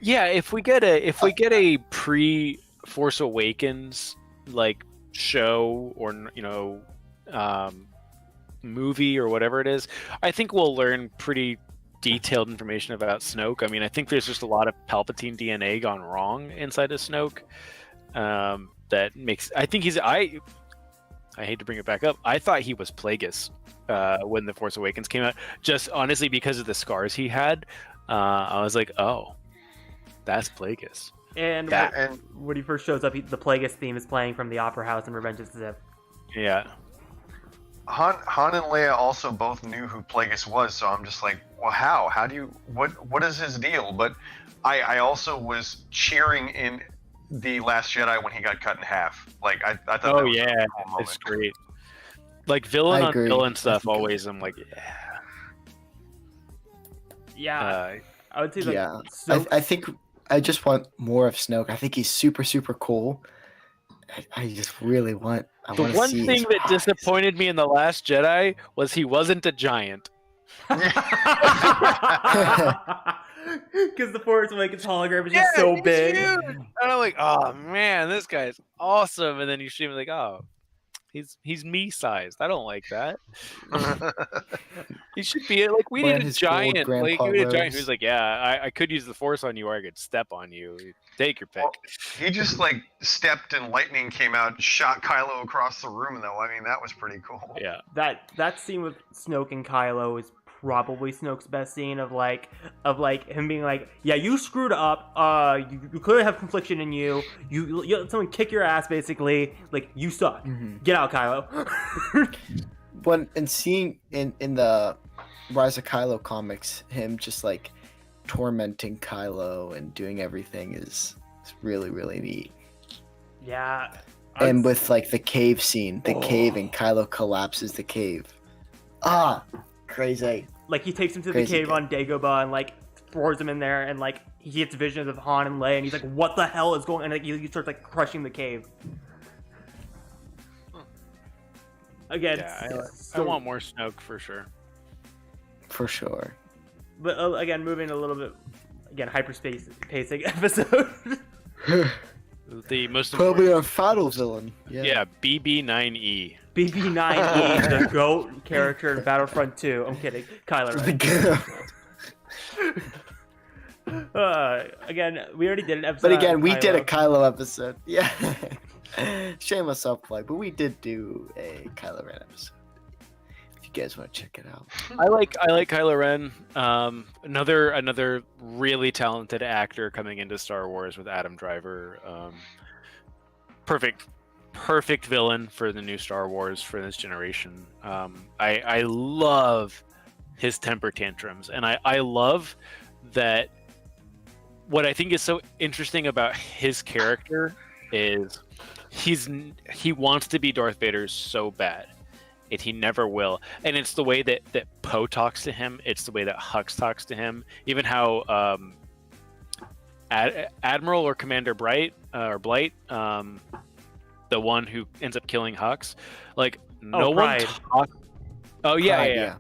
Yeah, if we get a pre Force Awakens like show or movie or whatever it is, I think we'll learn pretty detailed information about Snoke. I mean, I think there's just a lot of Palpatine DNA gone wrong inside of Snoke. That makes I hate to bring it back up. I thought he was Plagueis when the Force Awakens came out, just honestly because of the scars he had. I was like, oh, that's Plagueis.
And when he first shows up, the Plagueis theme is playing from the Opera House in Revenge of the Sith.
Yeah.
Han and Leia also both knew who Plagueis was, so I'm just like, well, how? How do you? What is his deal? But I also was cheering in The Last Jedi when he got cut in half. Like I thought.
Oh
that was
yeah,
a cool moment.
it's great. Like villain
I
on
agree.
villain stuff,
That's
always I'm like,
Yeah, I would say like
Yeah,
Snoke,
I think I just want more of Snoke. I think he's super cool. I just really want.
the one
see
thing
his
that
eyes.
disappointed me in The Last Jedi was he wasn't a giant.
because the Force Awakens hologram is just so
he's
big.
huge. And I'm like, oh man, this guy's awesome. And then you see him like, oh, he's me sized. I don't like that. He should be like, we
Wearing
need a
his gold
giant. Like,
grandpa
we need a giant
robes.
who's like, yeah, I could use the Force on you, or I could step on you. Take your pick.
Well, he just like stepped and lightning came out and shot Kylo across the room, though. I mean, that was pretty cool.
Yeah.
That scene with Snoke and Kylo is probably Snoke's best scene of him being like, yeah, you screwed up. You clearly have confliction in you. You let someone kick your ass, basically. Like, you suck.
Mhm.
Get out, Kylo.
And seeing in the Rise of Kylo comics, him just like tormenting Kylo and doing everything is really neat.
Yeah.
And with like the cave scene, the cave, and Kylo collapses the cave. Crazy.
Like, he takes him to the
Crazy
cave
good.
on Dagobah and like throws him in there, and like he gets visions of Han and Leia, and he's like, what the hell is going on? And like, he starts like crushing the cave. Again,
Yeah, I
so-
want more Snoke for sure.
For sure.
But again, moving a little bit, again, hyperspace pacing episode.
The most
Probably
important.
our final villain.
Yeah, BB9E.
BB9E, the GOAT character in Battlefront 2. I'm kidding. Kylo Ren. Again, we already did an episode.
But again,
on
we did a
Kylo.
Kylo episode. Yeah. Shameless self-plug, but we did do a Kylo Ren episode. If you guys want to check it out.
I like Kylo Ren. Another really talented actor coming into Star Wars with Adam Driver. Perfect villain for the new Star Wars for this generation. I love his temper tantrums, and I love that. What I think is so interesting about his character is he wants to be Darth Vader so bad, and he never will. And it's the way that Poe talks to him. It's the way that Hux talks to him. Even how Admiral or Commander Blight, the one who ends up killing Hux, like no one talks. Oh yeah,
Pride,
yeah.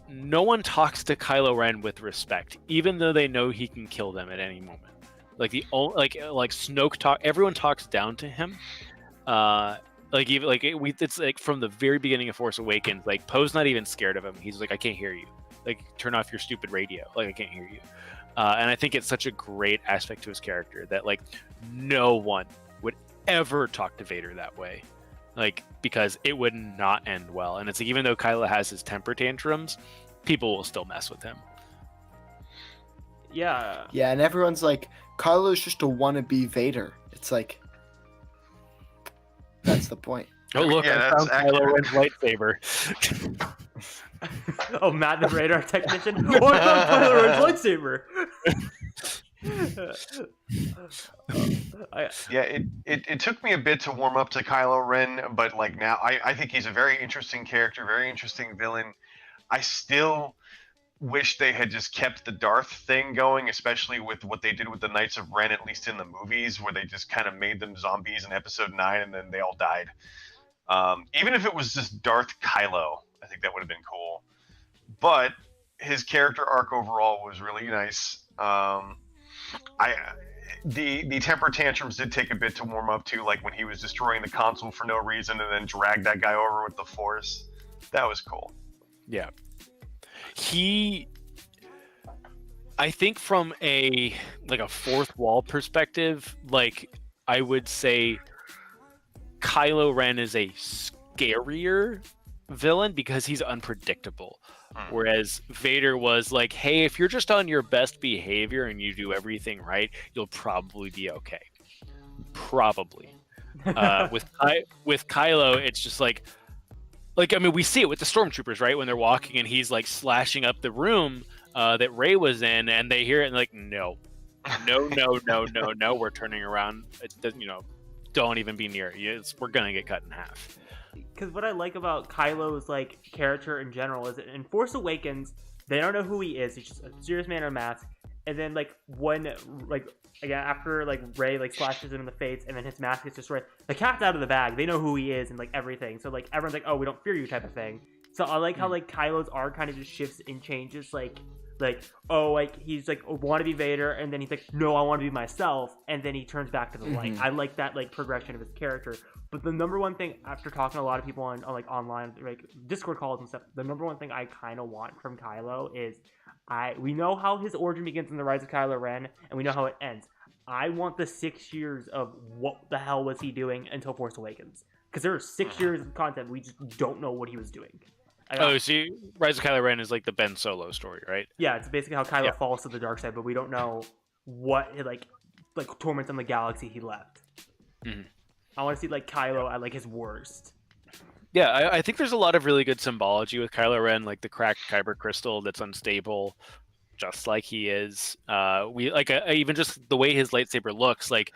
No one talks to Kylo Ren with respect, even though they know he can kill them at any moment. Like like Snoke talk. Everyone talks down to him. It's like from the very beginning of Force Awakens. Like Poe's not even scared of him. He's like, I can't hear you. Like turn off your stupid radio. Like I can't hear you. And I think it's such a great aspect to his character that like no one would ever talk to Vader that way. Like, because it would not end well. And it's like, even though Kylo has his temper tantrums, people will still mess with him.
Yeah.
Yeah, and everyone's like, Kylo's just a wannabe Vader. It's like, that's the point.
Oh, look,
Yeah,
I
that's
found Kylo Ren's lightsaber.
Oh, Matt the radar technician. Oh, I found Kylo Ren's lightsaber.
Yeah, it took me a bit to warm up to Kylo Ren, but like now I think he's a very interesting character, very interesting villain. I still wish they had just kept the Darth thing going, especially with what they did with the Knights of Ren, at least in the movies, where they just kind of made them zombies in Episode 9 and then they all died. Even if it was just Darth Kylo, I think that would have been cool. But his character arc overall was really nice. The temper tantrums did take a bit to warm up to, like when he was destroying the console for no reason and then dragged that guy over with the Force. That was cool.
Yeah. I think from a fourth wall perspective, like I would say Kylo Ren is a scarier villain because he's unpredictable. Whereas Vader was like, hey, if you're just on your best behavior and you do everything right, you'll probably be okay. Probably. With Kylo, it's just like I mean, we see it with the stormtroopers, right? When they're walking and he's like slashing up the room that Rey was in, and they hear it and like, no, we're turning around. Don't even be near it. We're gonna get cut in half.
Because what I like about Kylo's like character in general is that in Force Awakens, they don't know who he is. He's just a serious man in a mask. And then like when after like Rey like slashes him in the face and then his mask gets destroyed, the cat's out of the bag. They know who he is and like everything. So like everyone's like, oh, we don't fear you type of thing. So I like how like Kylo's arc kind of just shifts and changes. Like he's like want to be Vader, and then he's like, no, I want to be myself, and then he turns back to the light. I like that like progression of his character. But the number one thing, after talking to a lot of people on like online, like Discord calls and stuff, the number one thing I kind of want from Kylo is we know how his origin begins in The Rise of Kylo Ren, and we know how it ends. I want the 6 years of what the hell was he doing until Force Awakens, because there are 6 years of content we just don't know what he was doing.
See, Rise of Kylo Ren is like the Ben Solo story, right?
Yeah, it's basically how Kylo falls to the dark side, but we don't know what like torments on the galaxy he left.
Mm-hmm.
I want to see like Kylo at like his worst.
Yeah, I think there's a lot of really good symbology with Kylo Ren, like the cracked kyber crystal that's unstable, just like he is. Even just the way his lightsaber looks, like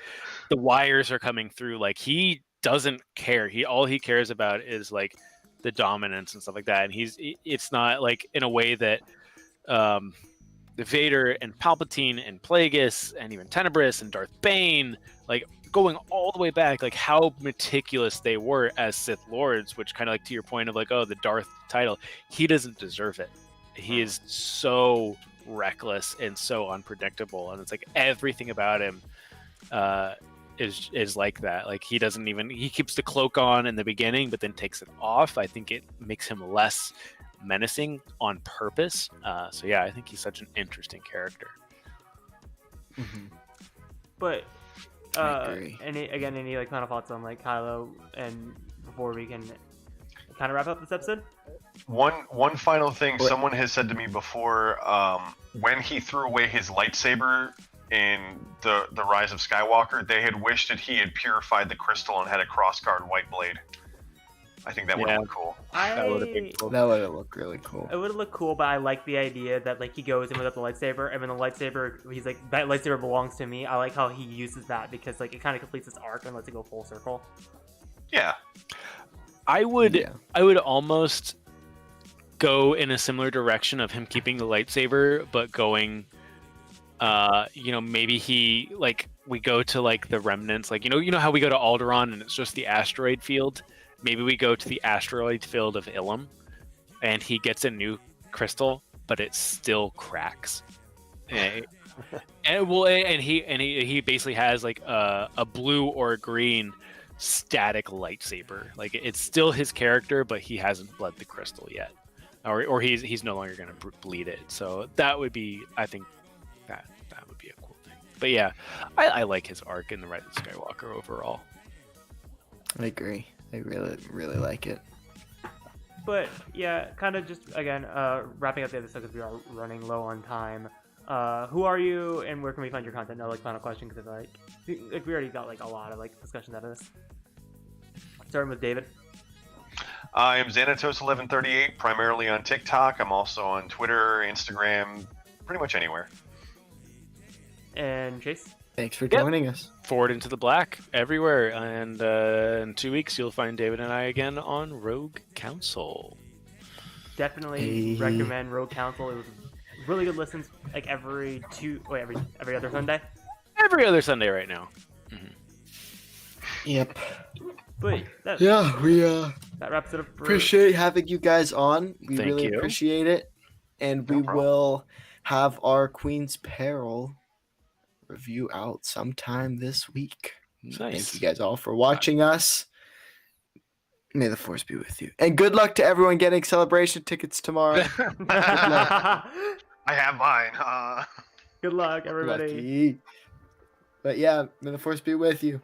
the wires are coming through. Like he doesn't care. All he cares about is like the dominance and stuff like that. And it's not like in a way that Vader and Palpatine and Plagueis and even Tenebris and Darth Bane, like going all the way back, like how meticulous they were as Sith Lords, which kind of like to your point of like, oh, the Darth title, he doesn't deserve it. He is so reckless and so unpredictable, and it's like everything about him is like that. Like he keeps the cloak on in the beginning, but then takes it off. I think it makes him less menacing on purpose. So yeah, I think he's such an interesting character.
Mm-hmm.
But any like final thoughts on like Kylo, and before we can kind of wrap up this episode?
One final thing.
What?
Someone has said to me before, when he threw away his lightsaber in the Rise of Skywalker, they had wished that he had purified the crystal and had a cross-guard white blade. I think that would have
Yeah.
looked cool.
That would have been cool.
That would have looked really cool.
It would look cool, but I like the idea that like he goes in without the lightsaber, and when the lightsaber, he's like, that lightsaber belongs to me. I like how he uses that because like it kind of completes his arc and lets it go full circle.
Yeah.
I would
Yeah.
I would almost go in a similar direction of him keeping the lightsaber, but going, maybe he like we go to like the remnants, like you know how we go to Alderaan and it's just the asteroid field. Maybe we go to the asteroid field of Ilum, and he gets a new crystal, but it still cracks. And he basically has like a blue or a green static lightsaber. Like it's still his character, but he hasn't bled the crystal yet, or he's no longer going to bleed it. So that would be, I think, that would be a cool thing. But yeah, I like his arc in the Rise of Skywalker overall.
I agree. I really like it.
But yeah, kind of just again wrapping up the episode because we are running low on time. Who are you, and where can we find your content? No, like final question because like we already got like a lot of like discussion out of this. Starting with David.
I am Xanatos1138, primarily on TikTok. I'm also on Twitter, Instagram, pretty much anywhere.
And Chase.
Thanks for joining us.
Forward into the Black everywhere, and in 2 weeks you'll find David and I again on Rogue Council.
Definitely
Hey.
recommend Rogue Council. It was really good listens like every other Sunday.
Every other Sunday right now.
Yep.
But that,
Yeah, we
that wraps it up. For,
appreciate having you guys on. We
Thank
really
you.
appreciate it. And we
No problem.
will have our Queen's Peril review out sometime this week.
Nice.
Thank you guys all for watching us. May the force be with you. And good luck to everyone getting celebration tickets tomorrow.
I have mine.
Good luck, everybody.
Lucky. But yeah, may the force be with you.